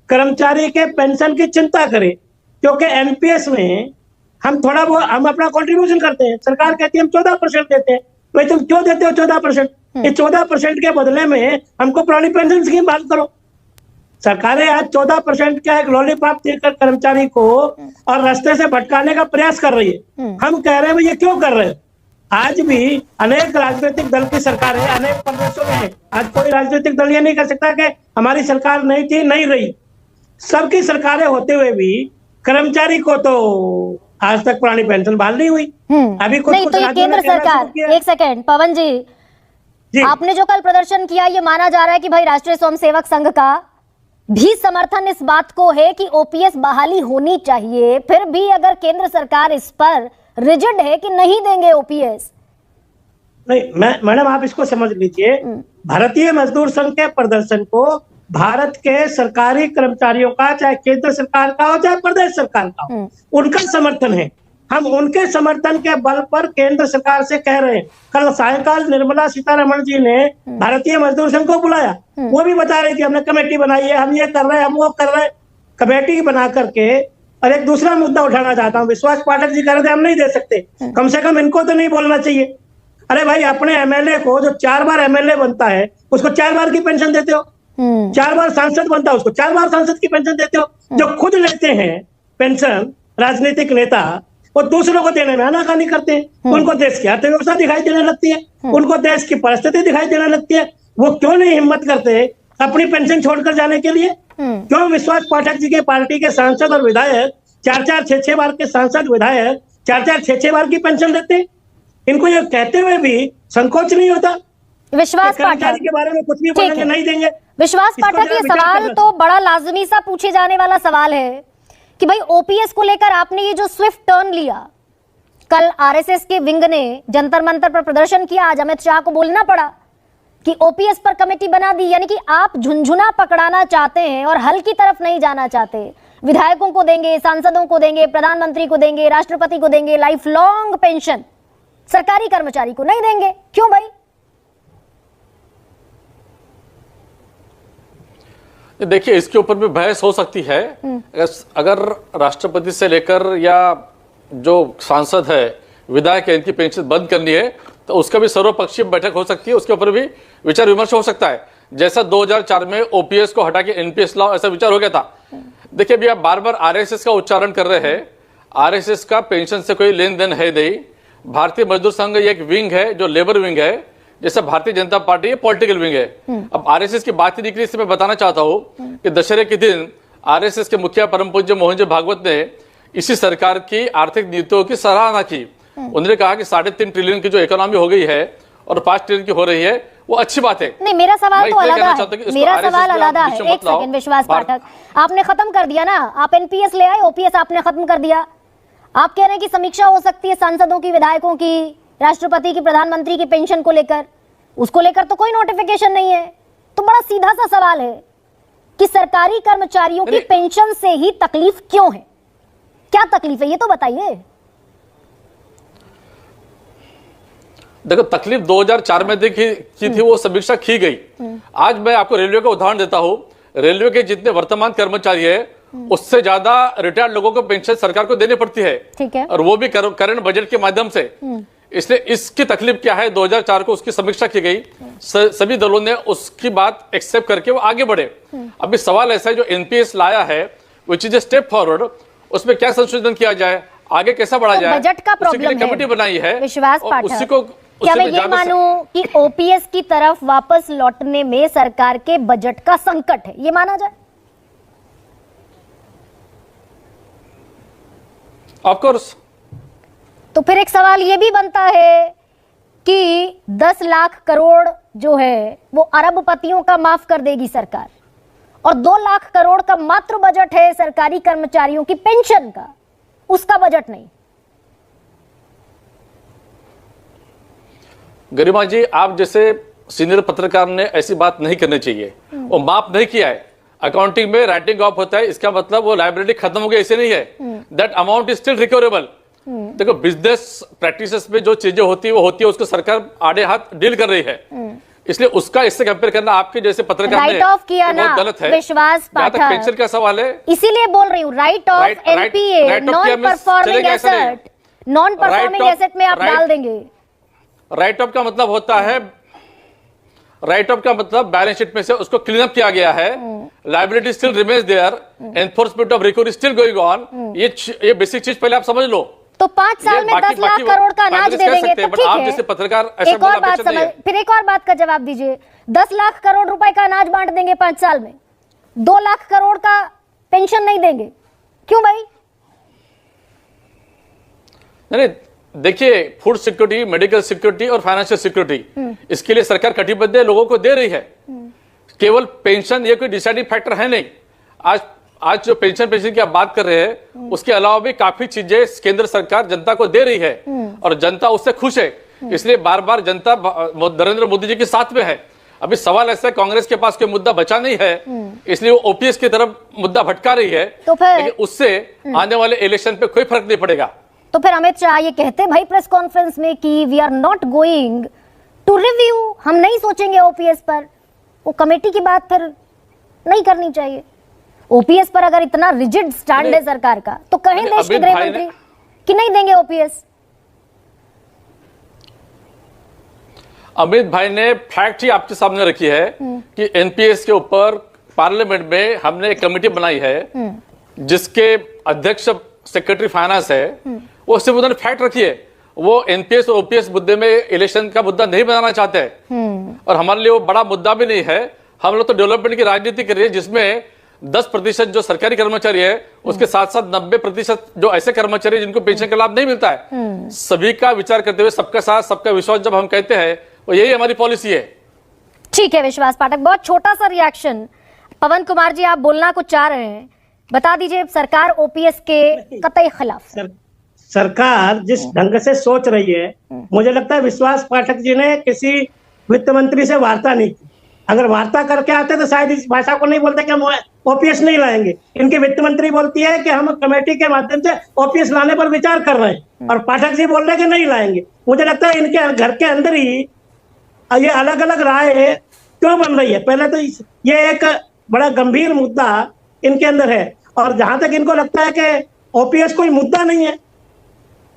कर्मचारी के पेंशन की चिंता करें, क्योंकि एनपीएस में हम थोड़ा बहुत हम अपना कंट्रीब्यूशन करते हैं। सरकार कहती है हम 14% देते हैं, भाई तुम क्यों देते हो 14%? ये 14% के बदले में हमको पुरानी पेंशन स्कीम बहाल करो। सरकारें आज 14% का एक लॉलीपॉप देकर कर्मचारी को और रास्ते से भटकाने का प्रयास कर रही है। हम कह रहे हैं भाई ये क्यों कर रहे हैं? आज भी अनेक राजनीतिक दल की सरकार है, अनेक प्रदेशों में है। आज कोई राजनीतिक दल ये नहीं कर सकता कि हमारी सरकार नहीं थी, नहीं रही। सबकी सरकारें होते हुए भी कर्मचारी को तो आज तक पुरानी पेंशन बहाल नहीं हुई। अभी कुछ नहीं, तो ये केंद्र सरकार, एक सेकेंड पवन जी, आपने जो कल प्रदर्शन किया, ये माना जा रहा है कि भाई राष्ट्रीय स्वयंसेवक संघ का भी समर्थन इस बात को है कि ओपीएस बहाली होनी चाहिए, फिर भी अगर केंद्र सरकार इस पर रिजिड है कि नहीं देंगे ओपीएस। नहीं, मैडम आप इसको समझ लीजिए, भारतीय मजदूर संघ के प्रदर्शन को भारत के सरकारी कर्मचारियों का, चाहे केंद्र सरकार का हो चाहे प्रदेश सरकार का हो, उनका समर्थन है। हम उनके समर्थन के बल पर केंद्र सरकार से कह रहे हैं। कल सायंकाल निर्मला सीतारमण जी ने भारतीय मजदूर संघ को बुलाया, वो भी बता रही थी हमने कमेटी बनाई है, हम ये कर रहे हैं, हम वो कर रहे हैं। कमेटी बना करके, और एक दूसरा मुद्दा उठाना चाहता हूँ, विश्वास पाठक जी कह रहे थे हम नहीं दे सकते, कम से कम इनको तो नहीं बोलना चाहिए। अरे भाई, अपने एमएलए को जो 4 बार एमएलए बनता है उसको 4 बार की पेंशन देते हो, 4 बार सांसद बनता है उसको 4 बार सांसद की पेंशन देते हो। जो खुद लेते हैं पेंशन राजनीतिक नेता, वो दूसरों को देने में आनाकानी करते हैं। उनको देश की अर्थव्यवस्था दिखाई देने लगती है, उनको देश की परिस्थिति दिखाई देने लगती है। वो क्यों नहीं हिम्मत करते अपनी पेंशन छोड़कर जाने के लिए? क्यों विश्वास पाठक जी के पार्टी के सांसद और विधायक 4-4, 6-6 बार के सांसद विधायक 4-4, 6-6 बार की पेंशन देते? इनको ये कहते हुए भी संकोच नहीं होता? विश्वास पाठक के बारे में कुछ भी बोलेंगे नहीं देंगे। विश्वास पाठक, ये सवाल तो बड़ा लाजमी सा पूछे जाने वाला सवाल है कि भाई ओपीएस को लेकर आपने ये जो स्विफ्ट टर्न लिया, कल आरएसएस के विंग ने जंतर मंतर पर प्रदर्शन किया, आज अमित शाह को बोलना पड़ा कि ओपीएस पर कमेटी बना दी, यानी कि आप झुनझुना पकड़ाना चाहते हैं और हल की तरफ नहीं जाना चाहते। विधायकों को देंगे, सांसदों को देंगे, प्रधानमंत्री को देंगे, राष्ट्रपति को देंगे लाइफ लॉन्ग पेंशन, सरकारी कर्मचारी को नहीं देंगे। क्यों भाई? देखिए, इसके ऊपर भी बहस हो सकती है। अगर राष्ट्रपति से लेकर या जो सांसद है, विधायक है, इनकी पेंशन बंद करनी है तो उसका भी सर्वपक्षीय बैठक हो सकती है, उसके ऊपर भी विचार विमर्श हो सकता है। जैसा 2004 में ओपीएस को हटा के एनपीएस लाओ, ऐसा विचार हो गया था। देखिए अभी आप बार बार आरएसएस का उच्चारण कर रहे हैं। आरएसएस का पेंशन से कोई लेन देन है नहीं। भारतीय मजदूर संघ एक विंग है जो लेबर विंग है, जैसे भारतीय जनता पार्टी ये पॉलिटिकल विंग है। अब आरएसएस की बात ही निकली, इससे मैं बताना चाहता हूं कि दशहरे के दिन आरएसएस के मुखिया परम पूज्य मोहन जी भागवत ने इसी सरकार की आर्थिक नीतियों की सराहना की। उन्होंने कहा कि 3.5 ट्रिलियन की जो इकोनॉमी हो गई है और 5 ट्रिलियन की हो रही है वो अच्छी बात है। नहीं, मेरा सवाल तो अलग है। मेरा सवाल अलग है। एक सेकंड विश्वास पाठक, आपने खत्म कर दिया ना, आप एनपीएस ले आए, ओपीएस आपने खत्म कर दिया। आप कह रहे हैं कि समीक्षा हो सकती है सांसदों की, विधायकों की, राष्ट्रपति की, प्रधानमंत्री की पेंशन को लेकर, उसको लेकर तो कोई नोटिफिकेशन नहीं है। तो बड़ा सीधा सा सवाल है कि सरकारी कर्मचारियों की पेंशन से ही तकलीफ क्यों है? क्या तकलीफ है ये तो बताइए। देखो तकलीफ 2004 में की थी, वो समीक्षा की गई। आज मैं आपको रेलवे का उदाहरण देता हूं। रेलवे के जितने वर्तमान कर्मचारी है उससे ज्यादा रिटायर्ड लोगों को पेंशन सरकार को देनी पड़ती है, ठीक है, और वो भी करंट बजट के माध्यम से। इसलिए इसकी तकलीफ क्या है, 2004 को उसकी समीक्षा की गई, सभी दलों ने उसकी बात एक्सेप्ट करके वो आगे बढ़े। अभी सवाल ऐसा है जो एनपीएस लाया है which is a step forward, उसमें क्या संशोधन किया जाए, आगे कैसा बढ़ा जाए, बजट का प्रॉब्लम है। कमेटी बनाई है विश्वास पाठक, उसी को क्या मैं ये मानूं कि ओपीएस की तरफ वापस लौटने में सरकार के बजट का संकट है, ये माना जाए? Of course. तो फिर एक सवाल ये भी बनता है कि 10 लाख करोड़ जो है वो अरबपतियों का माफ कर देगी सरकार, और 2 लाख करोड़ का मात्र बजट है सरकारी कर्मचारियों की पेंशन का, उसका बजट नहीं। गरिमा जी, आप जैसे सीनियर पत्रकार ने ऐसी बात नहीं करनी चाहिए। वो माफ नहीं किया है, अकाउंटिंग में राइटिंग ऑफ होता है, इसका मतलब वो लायबिलिटी खत्म हो गई ऐसे नहीं है। That amount is still recoverable. देखो बिजनेस प्रैक्टिसेस में जो चीजें होती है वो होती है, उसको सरकार आड़े हाथ डील कर रही है। इसलिए उसका इससे कंपेयर करना आपके जैसे पत्रकार राइट ऑफ किया ना, गलत है। विश्वास पाठक, पेंशन का सवाल है, इसीलिए बोल रही हूँ। Right of NPA, non performing asset, non performing asset में आप डाल देंगे। राइट ऑफ का मतलब होता है, राइट ऑफ का मतलब बैलेंस शीट में से उसको क्लीन अप किया गया है, liability still remains there, enforcement of recovery still going on. ये बेसिक चीज पहले आप समझ लो। तो 5 साल में 10 लाख करोड़ का अनाज दे देंगे तो ठीक आप है। जैसे पत्रकार एक और बात समझ, फिर एक और बात का जवाब दीजिए। 10 लाख करोड़ रुपए का अनाज बांट देंगे 5 साल में, 2 लाख करोड़ का पेंशन नहीं देंगे, क्यों भाई? नहीं, देखिए फूड सिक्योरिटी, मेडिकल सिक्योरिटी और फाइनेंशियल सिक्योरिटी, इसके लिए सरकार कटिबद्ध है, लोगों को दे रही है। केवल पेंशन ये कोई डिसाइडिंग फैक्टर है नहीं। आज जो पेंशन की आप बात कर रहे हैं, उसके अलावा भी काफी चीजें केंद्र सरकार जनता को दे रही है और जनता उससे खुश है। इसलिए बार बार जनता नरेंद्र मोदी जी के साथ में है। अभी सवाल ऐसा है, कांग्रेस के पास कोई मुद्दा बचा नहीं है, इसलिए वो ओपीएस की तरफ मुद्दा भटका रही है, तो फिर लेकिन उससे आने वाले इलेक्शन पे कोई फर्क नहीं पड़ेगा। तो फिर अमित शाह ये कहते भाई प्रेस कॉन्फ्रेंस में कि we are not going to review, हम नहीं सोचेंगे ओपीएस पर। वो कमेटी की बात फिर नहीं करनी चाहिए। ओपीएस पर अगर इतना रिजिड स्टैंड है सरकार का, तो कहें देश के गृह मंत्री कि नहीं देंगे ओपीएस। अमित भाई ने फैक्ट ही आपके सामने रखी है कि एनपीएस के ऊपर पार्लियामेंट में हमने एक कमेटी बनाई है जिसके अध्यक्ष सेक्रेटरी फाइनेंस है। वो सिर्फ उन्होंने फैक्ट रखी है, वो एनपीएस और ओपीएस मुद्दे में इलेक्शन का मुद्दा नहीं बनाना चाहते हैं। और हमारे लिए वो बड़ा मुद्दा भी नहीं है। हम लोग तो डेवलपमेंट की राजनीति कर रही है, जिसमें 10% जो सरकारी कर्मचारी है, उसके साथ साथ 90% जो ऐसे कर्मचारी जिनको पेंशन का लाभ नहीं मिलता है। सभी का विचार करते हुए सबका साथ सबका विश्वास जब हम कहते हैं, वो यही हमारी पॉलिसी है। ठीक है विश्वास पाठक, बहुत छोटा सा रिएक्शन। पवन कुमार जी, आप बोलना कुछ चाह रहे हैं, बता दीजिए। सरकार ओपीएस के कतई खिलाफ। सरकार जिस ढंग से सोच रही है, मुझे लगता है विश्वास पाठक जी ने किसी वित्त मंत्री से वार्ता नहीं की। अगर वार्ता करके आते तो शायद इस भाषा को नहीं बोलते कि हम ओपीएस नहीं लाएंगे। इनके वित्त मंत्री बोलती है कि हम कमेटी के माध्यम से ओपीएस लाने पर विचार कर रहे हैं, और पाठक जी बोल रहे हैं कि नहीं लाएंगे। मुझे लगता है इनके घर के अंदर ही ये अलग अलग राय क्यों बन रही है। पहले तो ये एक बड़ा गंभीर मुद्दा इनके अंदर है, और जहां तक इनको लगता है कि ओपीएस कोई मुद्दा नहीं है,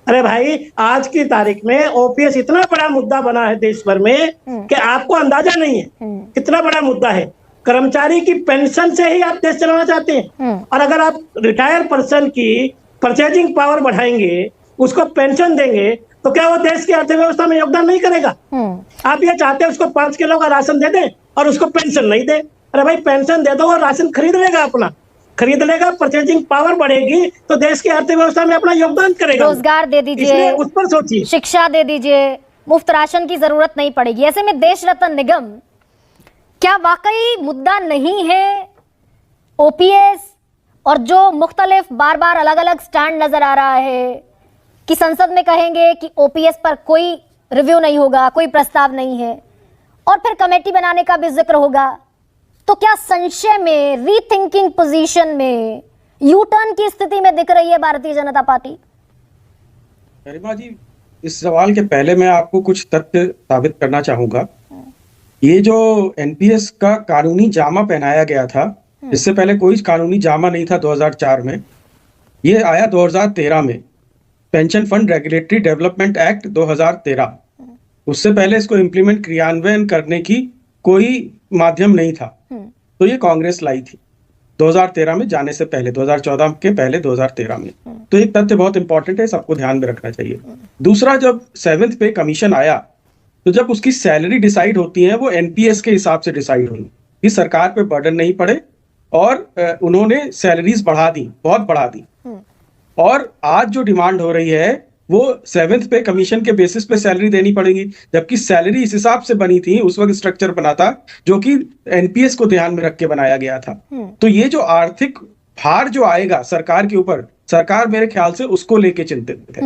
अरे भाई, आज की तारीख में ओपीएस इतना बड़ा मुद्दा बना है देश भर में कि आपको अंदाजा नहीं है कितना बड़ा मुद्दा है। कर्मचारी की पेंशन से ही आप देश चलाना चाहते हैं, और अगर आप रिटायर पर्सन की परचेजिंग पावर बढ़ाएंगे, उसको पेंशन देंगे, तो क्या वो देश की अर्थव्यवस्था में योगदान नहीं करेगा? आप ये चाहते हैं उसको 5 किलो का राशन दे दें और उसको पेंशन नहीं दे। अरे भाई, पेंशन दे दो और राशन खरीद लेगा, अपना खरीद लेगा, परचेजिंग पावर बढ़ेगी तो देश की अर्थव्यवस्था में अपना योगदान करेगा। रोजगार दे दीजिए, इसलिए उस पर सोचिए। शिक्षा दे दीजिए, मुफ्त राशन की जरूरत नहीं पड़ेगी। ऐसे में देश रत्न निगम क्या वाकई मुद्दा नहीं है? ओपीएस और जो मुख्तलिफ बार बार अलग अलग स्टैंड नजर आ रहा है कि संसद में कहेंगे कि ओपीएस पर कोई रिव्यू नहीं होगा, कोई प्रस्ताव नहीं है, और फिर कमेटी बनाने का भी जिक्र होगा, तो क्या संशय में, रीथिंकिंग पोजीशन में, यू टर्न की स्थिति में दिख रही है भारतीय जनता पार्टी? गरिमा जी, इस सवाल के पहले मैं आपको कुछ तथ्य साबित करना चाहूंगा। ये जो एनपीएस का कानूनी जामा पहनाया गया था, इससे पहले कोई कानूनी जामा नहीं था 2004 में, ये आया 2013 में, pension fund regulatory development act 2013। उससे पहले इसको इम्प्लीमेंट क्रियान्वयन करने की कोई माध्यम नहीं था, तो ये कांग्रेस लाई थी 2013 में, जाने से पहले 2014 के पहले 2013 में। तो एक तथ्य बहुत इंपॉर्टेंट है, सबको ध्यान में रखना चाहिए। दूसरा, जब 7th पे कमीशन आया, तो जब उसकी सैलरी डिसाइड होती है वो एनपीएस के हिसाब से डिसाइड हुई कि सरकार पे बर्डन नहीं पड़े, और उन्होंने सैलरीज बढ़ा दी, बहुत बढ़ा दी। और आज जो डिमांड हो रही है वो 7th पे कमीशन के बेसिस पे सैलरी देनी पड़ेगी, जबकि सैलरी इस हिसाब से बनी थी, उस वक्त स्ट्रक्चर बना था जो कि एनपीएस को ध्यान में रख के बनाया गया था। तो ये जो आर्थिक भार जो आएगा सरकार के ऊपर, सरकार मेरे ख्याल से उसको लेके चिंतित है।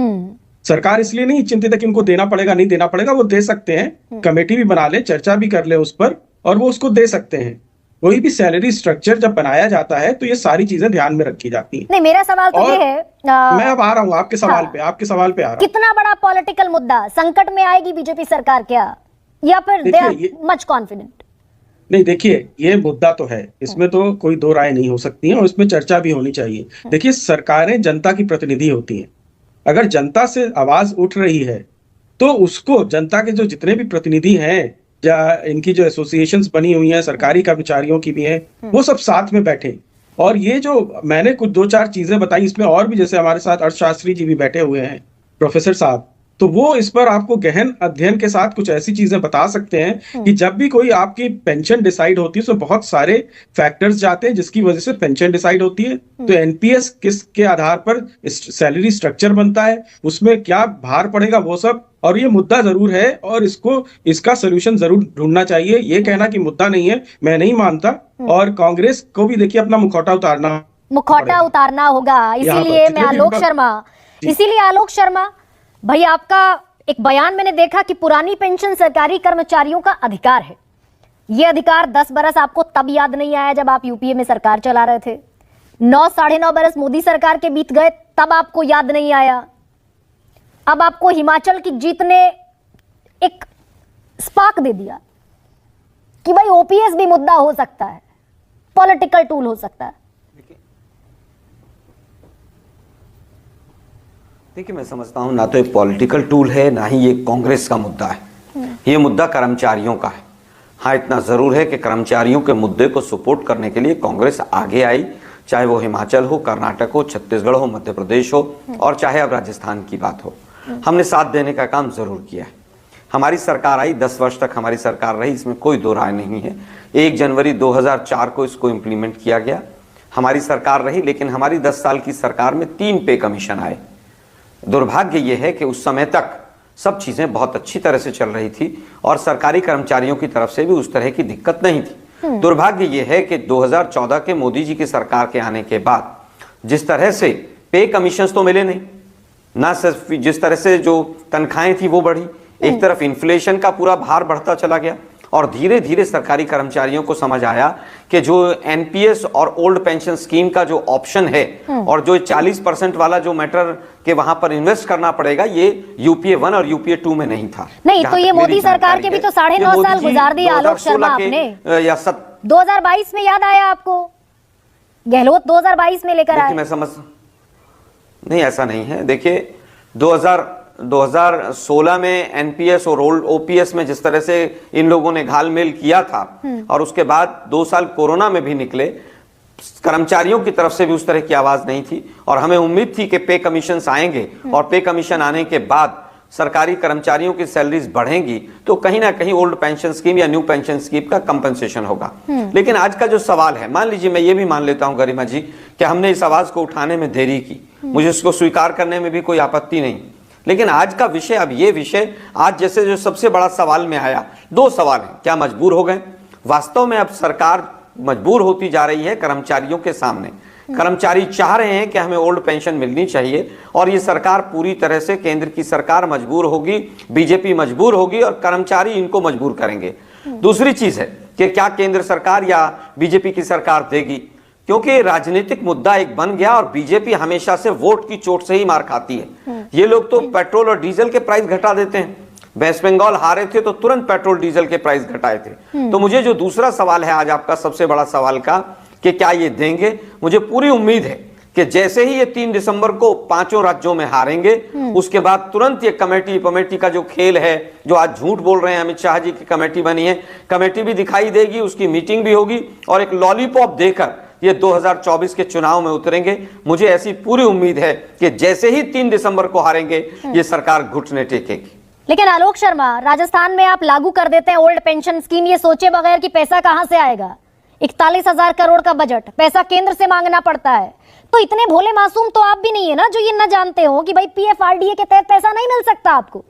सरकार इसलिए नहीं चिंतित है कि उनको देना पड़ेगा नहीं देना पड़ेगा, वो दे सकते हैं, कमेटी भी बना ले, चर्चा भी कर ले उस पर, और वो उसको दे सकते हैं। कोई भी सैलरी स्ट्रक्चर जब बनाया जाता है तो ये सारी चीजें ध्यान में रखी जाती हैं। नहीं, मेरा सवाल तो ये है, मैं अब आ रहा हूँ आपके सवाल पे, आपके सवाल पे आ रहा हूँ। कितना बड़ा पॉलिटिकल मुद्दा, संकट में आएगी बीजेपी सरकार क्या, या फिर दे आर मच कॉन्फिडेंट? नहीं, देखिए, ये मुद्दा तो है, इसमें तो कोई दो राय नहीं हो सकती है, और इसमें चर्चा भी होनी चाहिए। देखिए, सरकारें जनता की प्रतिनिधि होती हैं। अगर जनता से आवाज उठ रही है तो उसको, जनता के जो जितने भी प्रतिनिधि हैं, या इनकी जो एसोसिएशंस बनी हुई हैं, सरकारी कर्मचारियों की भी हैं, वो सब साथ में बैठे। और ये जो मैंने कुछ 2-4 चीजें बताई, इसमें और भी, जैसे हमारे साथ अर्थशास्त्री जी भी बैठे हुए हैं, प्रोफेसर साहब, तो वो इस पर आपको गहन अध्ययन के साथ कुछ ऐसी चीजें बता सकते हैं कि जब भी कोई आपकी पेंशन डिसाइड होती है, उसमें बहुत सारे फैक्टर्स जाते हैं जिसकी वजह से पेंशन डिसाइड होती है। तो एनपीएस किसके आधार पर सैलरी स्ट्रक्चर बनता है, उसमें क्या भार पड़ेगा, वो सब। और ये मुद्दा जरूर है, और इसका सोल्यूशन जरूर ढूंढना चाहिए। ये कहना कि मुद्दा नहीं है, मैं नहीं मानता। और कांग्रेस को भी देखिए अपना मुखौटा उतारना होगा। इसीलिए आलोक शर्मा भाई, आपका एक बयान मैंने देखा कि पुरानी पेंशन सरकारी कर्मचारियों का अधिकार है। यह अधिकार 10 बरस आपको तब याद नहीं आया जब आप यूपीए में सरकार चला रहे थे। 9-9.5 बरस मोदी सरकार के बीत गए, तब आपको याद नहीं आया। अब आपको हिमाचल की जीत ने एक स्पार्क दे दिया कि भाई ओपीएस भी मुद्दा हो सकता है, पॉलिटिकल टूल हो सकता है। देखिए, मैं समझता हूं ना तो एक पॉलिटिकल टूल है, ना ही ये कांग्रेस का मुद्दा है। ये मुद्दा कर्मचारियों का है। हाँ, इतना जरूर है कि कर्मचारियों के मुद्दे को सपोर्ट करने के लिए कांग्रेस आगे आई, चाहे वो हिमाचल हो, कर्नाटक हो, छत्तीसगढ़ हो, मध्य प्रदेश हो, और चाहे अब राजस्थान की बात हो। हमने साथ देने का काम जरूर किया है। हमारी सरकार आई, 10 वर्ष तक हमारी सरकार रही, इसमें कोई दो राय नहीं है। 1 जनवरी 2004 को इसको इम्प्लीमेंट किया गया, हमारी सरकार रही। लेकिन हमारी 10 साल की सरकार में 3 पे कमीशन आए। दुर्भाग्य यह है कि उस समय तक सब चीजें बहुत अच्छी तरह से चल रही थी और सरकारी कर्मचारियों की तरफ से भी उस तरह की दिक्कत नहीं थी। दुर्भाग्य यह है कि 2014 के मोदी जी की सरकार के आने के बाद जिस तरह से पे कमीशंस तो मिले नहीं, ना सिर्फ जिस तरह से जो तनख्वाहें थी वो बढ़ी, एक तरफ इन्फ्लेशन का पूरा भार बढ़ता चला गया, और धीरे धीरे सरकारी कर्मचारियों को समझ आया कि जो एनपीएस और ओल्ड पेंशन स्कीम का जो ऑप्शन है और जो 40% वाला जो मैटर के वहां पर इन्वेस्ट करना पड़ेगा, ये यूपीए 1 और यूपीए 2 में नहीं था। नहीं तो ये मोदी सरकार के भी तो 9.5 साल गुजार दिए आलोक शर्मा आपने। 2022 में याद आया आपको, गहलोत 2022 में लेकर आए। मैं समझ नहीं, ऐसा नहीं है। देखिए, 2016 में एनपीएस और ओल्ड ओपीएस में जिस तरह से इन लोगों ने घालमेल किया था और उसके बाद 2 साल कोरोना में भी निकले, कर्मचारियों की तरफ से भी उस तरह की आवाज नहीं थी और हमें उम्मीद थी कि पे कमीशन आएंगे और पे कमीशन आने के बाद सरकारी कर्मचारियों की सैलरीज बढ़ेंगी तो कहीं ना कहीं ओल्ड पेंशन स्कीम या न्यू पेंशन स्कीम का कंपनसेशन होगा। लेकिन आज का जो सवाल है, मान लीजिए मैं ये भी मान लेता हूं गरिमा जी कि हमने इस आवाज को उठाने में देरी की, मुझे इसको स्वीकार करने में भी कोई आपत्ति नहीं, लेकिन आज का विषय, अब ये विषय आज जैसे जो सबसे बड़ा सवाल में आया, 2 सवाल हैं। क्या मजबूर हो गए? वास्तव में अब सरकार मजबूर होती जा रही है कर्मचारियों के सामने। कर्मचारी चाह रहे हैं कि हमें ओल्ड पेंशन मिलनी चाहिए और ये सरकार पूरी तरह से, केंद्र की सरकार मजबूर होगी, बीजेपी मजबूर होगी और कर्मचारी इनको मजबूर करेंगे। दूसरी चीज है कि क्या केंद्र सरकार या बीजेपी की सरकार देगी, क्योंकि राजनीतिक मुद्दा एक बन गया और बीजेपी हमेशा से वोट की चोट से ही मार खाती है। ये लोग तो पेट्रोल और डीजल के प्राइस घटा देते हैं। वेस्ट बंगाल हारे थे तो तुरंत पेट्रोल डीजल के प्राइस घटाए थे। तो मुझे जो दूसरा सवाल है आज आपका सबसे बड़ा सवाल का कि क्या ये देंगे, मुझे पूरी उम्मीद है कि जैसे ही ये 3 दिसंबर को 5 राज्यों में हारेंगे उसके बाद तुरंत ये कमेटी का जो खेल है, जो आज झूठ बोल रहे हैं अमित शाह जी की कमेटी बनी है, कमेटी भी दिखाई देगी, उसकी मीटिंग भी होगी और एक लॉलीपॉप देकर ये 2024 के चुनाव में उतरेंगे। मुझे ऐसी पूरी उम्मीद है कि जैसे ही 3 दिसंबर को हारेंगे ये सरकार घुटने टेकेगी। लेकिन आलोक शर्मा, राजस्थान में आप लागू कर देते हैं ओल्ड पेंशन स्कीम ये सोचे बगैर कि पैसा कहां से आएगा। 41,000 करोड़ का बजट, पैसा केंद्र से मांगना पड़ता है। तो इतने भोले मासूम तो आप भी नहीं है ना जो ये न जानते हो कि भाई पीएफआरडीए के तहत पैसा नहीं मिल सकता आपको।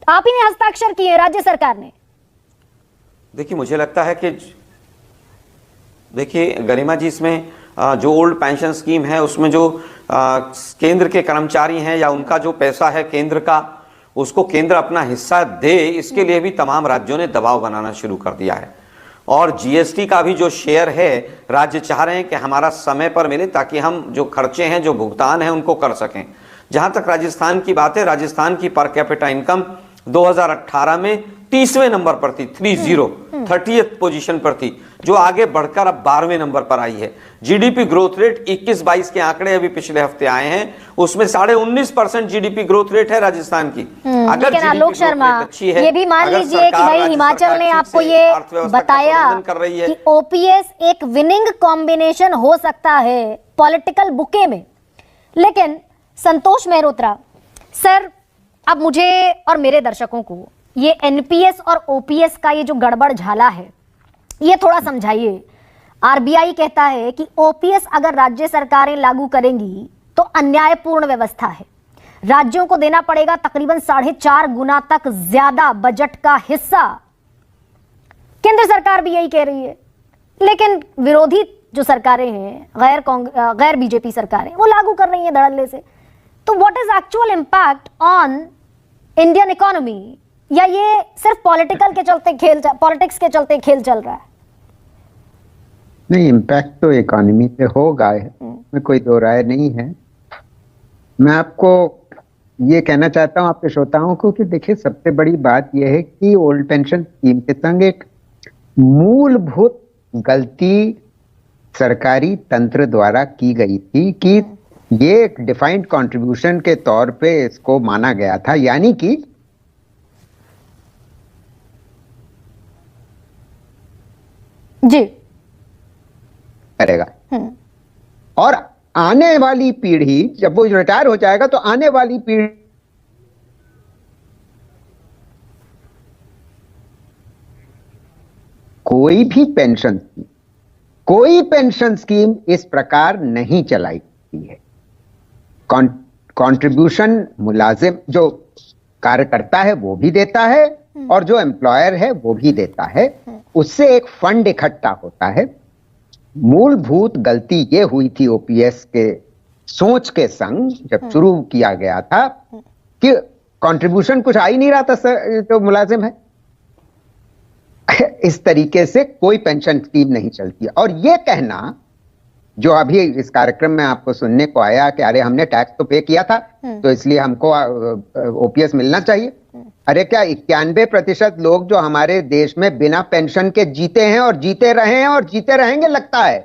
आप ही ने हस्ताक्षर किए, राज्य सरकार ने। देखिए मुझे लगता है कि देखिए गरिमा जी, इसमें जो ओल्ड पेंशन स्कीम है उसमें जो केंद्र के कर्मचारी हैं या उनका जो पैसा है केंद्र का, उसको केंद्र अपना हिस्सा दे, इसके लिए भी तमाम राज्यों ने दबाव बनाना शुरू कर दिया है। और जीएसटी का भी जो शेयर है राज्य चाह रहे हैं कि हमारा समय पर मिले ताकि हम जो खर्चे हैं, जो भुगतान है उनको कर सकें। जहां तक राजस्थान की बात है, राजस्थान की पर कैपिटा इनकम 2018 में 30वें नंबर पर थी, 30th पोजीशन पर थी, जो आगे बढ़कर अब 12वें नंबर पर आई है। जीडीपी ग्रोथ रेट 21-22 के आंकड़े अभी पिछले हफ्ते आए हैं, उसमें 19.5% जीडीपी ग्रोथ रेट है राजस्थान की। अगर लेकिन आलोक शर्मा, ये भी मान लीजिए कि भाई हिमाचल ने आपको ये बताया कि ओपीएस एक विनिंग कॉम्बिनेशन हो सकता है पॉलिटिकल बुके में। लेकिन संतोष मेहरोत्रा सर, अब मुझे और मेरे दर्शकों को ये एनपीएस और ओपीएस का ये जो गड़बड़ झाला है ये थोड़ा समझाइए। आरबीआई कहता है कि ओपीएस अगर राज्य सरकारें लागू करेंगी तो अन्यायपूर्ण व्यवस्था है, राज्यों को देना पड़ेगा तकरीबन 4.5 गुना तक ज्यादा बजट का हिस्सा। केंद्र सरकार भी यही कह रही है, लेकिन विरोधी जो सरकारें हैं, गैर बीजेपी सरकारें, वो लागू कर रही हैं धड़ल्ले से। तो what is actual impact on Indian economy, या ये सिर्फ पॉलिटिक्स के चलते खेल चल रहा है? नहीं, इम्पैक्ट तो इकोनॉमी पे होगा, में कोई दो राय नहीं है। मैं आपको ये कहना चाहता हूं आपके श्रोताओं को कि देखिए, सबसे बड़ी बात यह है कि ओल्ड पेंशन स्कीम के संग एक मूलभूत गलती सरकारी तंत्र द्वारा की गई थी कि ये एक डिफाइंड कंट्रीब्यूशन के तौर पे इसको माना गया था, यानी कि जी करेगा और आने वाली पीढ़ी जब वो रिटायर हो जाएगा तो आने वाली पीढ़ी कोई पेंशन स्कीम इस प्रकार नहीं चलाई है। कंट्रीब्यूशन मुलाजिम जो कार्यकर्ता है वो भी देता है और जो एम्प्लॉयर है वो भी देता है, उससे एक फंड इकट्ठा होता है। मूलभूत गलती ये हुई थी ओपीएस के सोच के संग जब शुरू किया गया था कि कंट्रीब्यूशन कुछ आ ही नहीं रहा था जो मुलाजिम है, इस तरीके से कोई पेंशन स्कीम नहीं चलती। और ये कहना जो अभी इस कार्यक्रम में आपको सुनने को आया कि अरे हमने टैक्स तो पे किया था तो इसलिए हमको ओपीएस मिलना चाहिए। अरे क्या 91% लोग जो हमारे देश में बिना पेंशन के जीते हैं और जीते रहे हैं और जीते रहेंगे लगता है।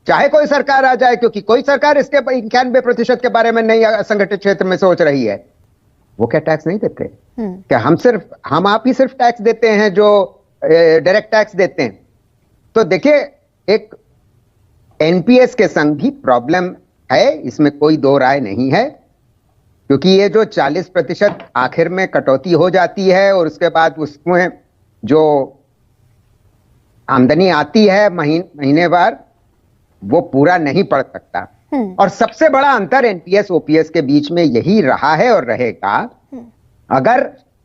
चाहे कोई सरकार आ जाए, क्योंकि कोई सरकार इसके 91% के बारे में नहीं असंगठित क्षेत्र में सोच रही है। वो क्या टैक्स नहीं देते क्या? हम आप ही सिर्फ टैक्स देते हैं जो डायरेक्ट टैक्स देते हैं। तो देखिए, एक एनपीएस के संग भी प्रॉब्लम है, इसमें कोई दो राय नहीं है, क्योंकि ये जो 40% आखिर में कटौती हो जाती है और उसके बाद उसमें जो आमदनी आती है महीनेवार, वो पूरा नहीं पड़ सकता। और सबसे बड़ा अंतर एनपीएस ओपीएस के बीच में यही रहा है और रहेगा। अगर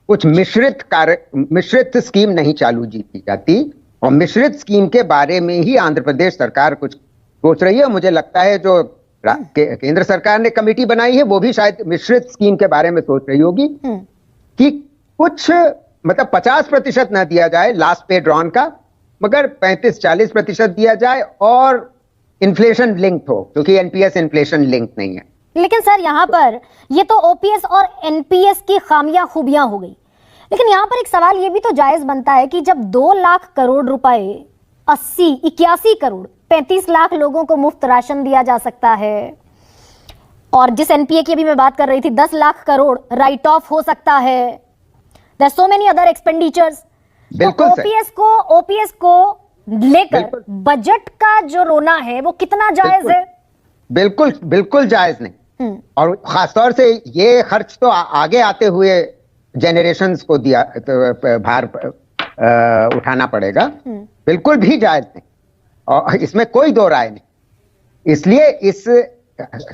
कुछ मिश्रित स्कीम नहीं चालू की जाती, और मिश्रित स्कीम के बारे में ही आंध्र प्रदेश सरकार कुछ सोच रही है। मुझे लगता है जो केंद्र सरकार ने कमेटी बनाई है वो भी शायद मिश्रित स्कीम के बारे में सोच रही होगी कि कुछ मतलब 50% ना दिया जाए लास्ट पे ड्रॉन का, मगर 35-40% दिया जाए और इन्फ्लेशन लिंक्ड हो, क्योंकि एनपीएस इन्फ्लेशन लिंक्ड नहीं है। लेकिन सर यहाँ पर ये तो ओपीएस और एनपीएस की खामियां खूबियां हो गई, लेकिन यहाँ पर एक सवाल ये भी तो जायज बनता है कि जब 2 लाख करोड़ रुपए 81 करोड़ 35 लाख लोगों को मुफ्त राशन दिया जा सकता है, और जिस एनपीए की अभी मैं बात कर रही थी 10 लाख करोड़ राइट ऑफ हो सकता है, there so many other expenditures. OPS को लेकर बजट का जो रोना है वो कितना जायज है? बिल्कुल जायज नहीं। और खासतौर से ये खर्च तो आगे आते हुए जेनरेशंस को दिया तो भार उठाना पड़ेगा। बिल्कुल भी जायज नहीं, और इसमें कोई दो राय नहीं। इसलिए इस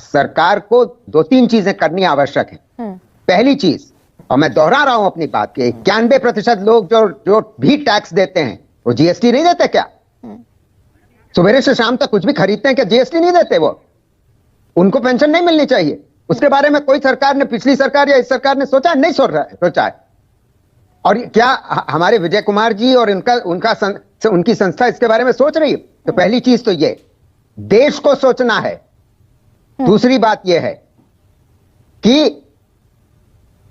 सरकार को 2-3 चीजें करनी आवश्यक है। पहली चीज, और मैं दोहरा रहा हूं अपनी बात की, 91% लोग जो भी टैक्स देते हैं वो जीएसटी नहीं देते क्या? सुबह से शाम तक कुछ भी खरीदते हैं क्या? जीएसटी नहीं देते वो? उनको पेंशन नहीं मिलनी चाहिए? उसके बारे में कोई सरकार ने, पिछली सरकार या इस सरकार ने सोचा नहीं सोचा है। और क्या हमारे विजय कुमार जी और उनकी संस्था इसके बारे में सोच रही है? तो पहली चीज तो ये देश को सोचना है। दूसरी बात यह है कि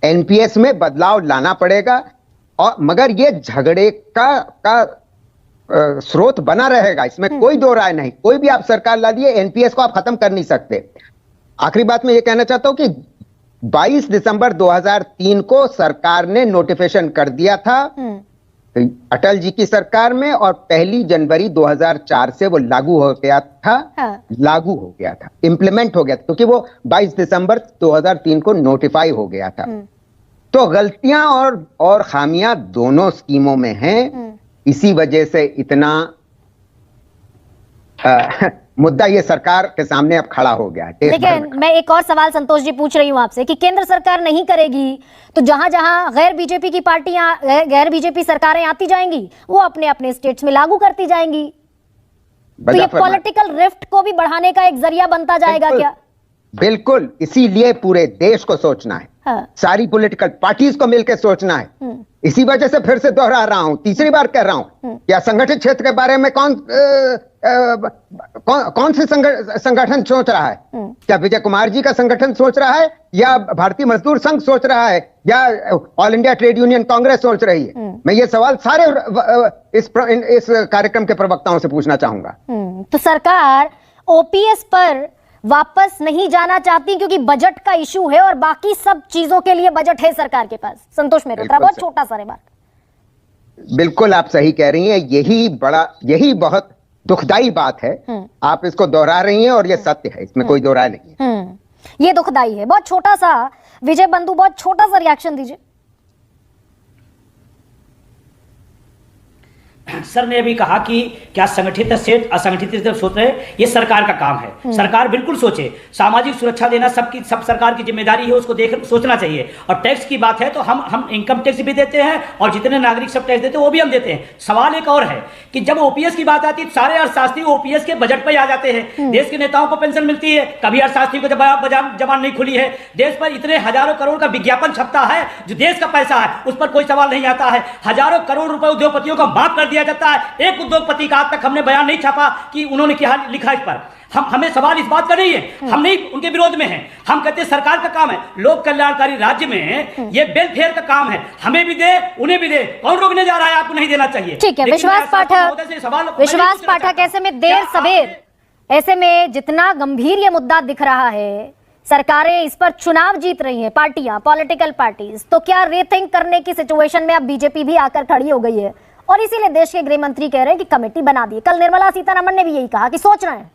एनपीएस में बदलाव लाना पड़ेगा, और मगर ये झगड़े का स्रोत बना रहेगा, इसमें कोई दो राय नहीं। कोई भी आप सरकार ला दिए, एनपीएस को आप खत्म कर नहीं सकते। आखिरी बात मैं ये कहना चाहता हूं कि 22 दिसंबर 2003 को सरकार ने नोटिफिकेशन कर दिया था अटल जी की सरकार में, और 1 जनवरी 2004 से वो लागू हो गया था, इंप्लीमेंट हो गया था, क्योंकि वो 22 दिसंबर 2003 को नोटिफाई हो गया था। तो गलतियां और खामियां दोनों स्कीमों में हैं। इसी वजह से इतना मुद्दा ये सरकार के सामने अब खड़ा हो गया है। लेकिन मैं एक और सवाल संतोष जी पूछ रही हूं आपसे कि केंद्र सरकार नहीं करेगी तो जहां जहां गैर बीजेपी की पार्टियां, गैर बीजेपी सरकारें आती जाएंगी, वो अपने अपने स्टेट्स में लागू करती जाएंगी, तो ये पॉलिटिकल रिफ्ट को भी बढ़ाने का एक जरिया बनता जाएगा क्या? बिल्कुल, इसीलिए पूरे देश को सोचना है। सारी पॉलिटिकल पार्टीज को मिलकर सोचना है। इसी वजह से फिर से दोहरा रहा हूं, तीसरी बार कह रहा हूं कि असंगठित क्षेत्र के बारे में कौन से संगठन सोच रहा है? क्या विजय कुमार जी का संगठन सोच रहा है, या भारतीय मजदूर संघ सोच रहा है, या all India trade union Congress सोच रही है? मैं ये सवाल सारे इस कार्यक्रम के प्रवक्ताओं से पूछना चाहूंगा। तो सरकार ओपीएस पर वापस नहीं जाना चाहती क्योंकि बजट का इशू है, और बाकी सब चीजों के लिए बजट है सरकार के पास। संतोष मेहरोत्रा, बहुत छोटा सा रिमार्क। बिल्कुल आप सही कह रही हैं, यही बहुत दुखदाई बात है। आप इसको दोहरा रही हैं और ये सत्य है, इसमें कोई दो राय नहीं है। ये दुखदाई है। बहुत छोटा सा, विजय बंधु, बहुत छोटा सा रिएक्शन दीजिए। सर ने अभी कहा कि क्या संगठित सेठ असंगठित सोच रहे, ये सरकार का काम है। सरकार बिल्कुल सोचे, सामाजिक सुरक्षा देना सब सरकार की जिम्मेदारी है, उसको सोचना चाहिए। और टैक्स की बात है तो हम इनकम टैक्स भी देते हैं, और जितने नागरिक सब टैक्स देते हैं वो भी हम देते हैं। सवाल एक और है कि जब ओपीएस की बात आती है, सारे अर्थशास्त्री ओपीएस के बजट पर आ जाते हैं। देश के नेताओं को पेंशन मिलती है, कभी अर्थशास्त्री को जबान नहीं खुली है। देश पर इतने हजारों करोड़ का विज्ञापन छपता है, जो देश का पैसा है उस पर कोई सवाल नहीं आता है। हजारों करोड़ रुपए उद्योगपतियों को माफ कर दिया जाता है। एक उद्योगपति का आज तक हमने बयान नहीं छापा कि उन्होंने क्या लिखा इस पर। हमें सवाल इस बात का नहीं है, हम नहीं उनके विरोध में हैं। हम कहते हैं सरकार का काम है, लोक कल्याणकारी राज्य में ये वेलफेयर का काम है, हमें भी दे उन्हें भी दे। कौन रोकने जा रहा है? आपको नहीं देना चाहिए। ठीक है, विश्वास पाठक ऐसे में देर सवेर ऐसे में जितना गंभीर ये मुद्दा दिख रहा है, सरकारें इस पर चुनाव जीत रही हैं, पार्टियां, पॉलिटिकल पार्टीज, तो क्या रीथिंक करने की सिचुएशन में अब बीजेपी भी आकर खड़ी हो गई है और इसीलिए देश के गृह मंत्री कह रहे हैं कि कमेटी बना दी। कल निर्मला सीतारमण ने भी यही कहा कि सोच रहे हैं।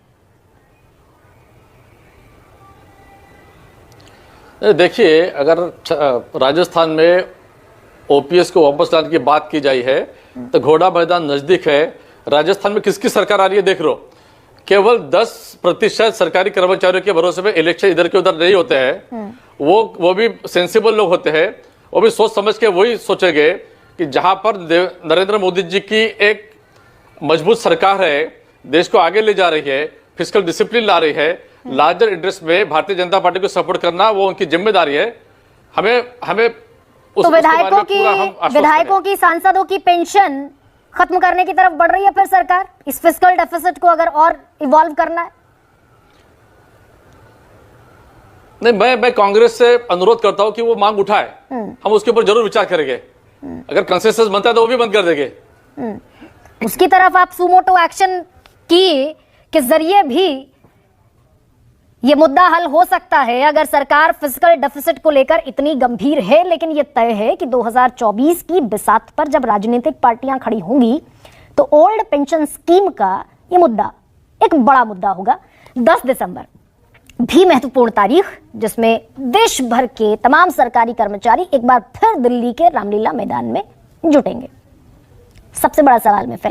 देखिए, अगर राजस्थान में ओपीएस को वापस लाने की बात की जाए है तो घोड़ा मैदान नजदीक है। राजस्थान में किसकी सरकार आ रही है देख लो, केवल 10% सरकारी कर्मचारियों के भरोसे में इलेक्शन इधर के उधर नहीं होते हैं। वो भी सेंसिबल लोग होते हैं, वो भी सोच समझ के वही सोचेंगे कि जहां पर नरेंद्र मोदी जी की एक मजबूत सरकार है, देश को आगे ले जा रही है, फिस्कल डिसिप्लिन ला रही है, लार्जर इंटरेस्ट में भारतीय जनता पार्टी को सपोर्ट करना वो उनकी जिम्मेदारी है। हमें तो विधायकों की, सांसदों की पेंशन खत्म करने की तरफ बढ़ रही है फिर सरकार, इस फिस्कल डेफिसिट को अगर और इवॉल्व करना है। नहीं, मैं कांग्रेस से अनुरोध करता हूं कि वो मांग उठाए, हम उसके ऊपर जरूर विचार करेंगे। अगर कंसेंसस बनता है तो वो भी बंद कर देंगे। उसकी तरफ आप सुमोटो एक्शन की के जरिए भी ये मुद्दा हल हो सकता है अगर सरकार फिस्कल डेफिसिट को लेकर इतनी गंभीर है। लेकिन ये तय है कि 2024 की बिसात पर जब राजनीतिक पार्टियां खड़ी होंगी तो ओल्ड पेंशन स्कीम का ये मुद्दा एक बड़ा मुद्दा होगा। 10 दिसंबर भी महत्वपूर्ण तारीख, जिसमें देश भर के तमाम सरकारी कर्मचारी एक बार फिर दिल्ली के रामलीला मैदान में जुटेंगे। सबसे बड़ा सवाल में फिलहाल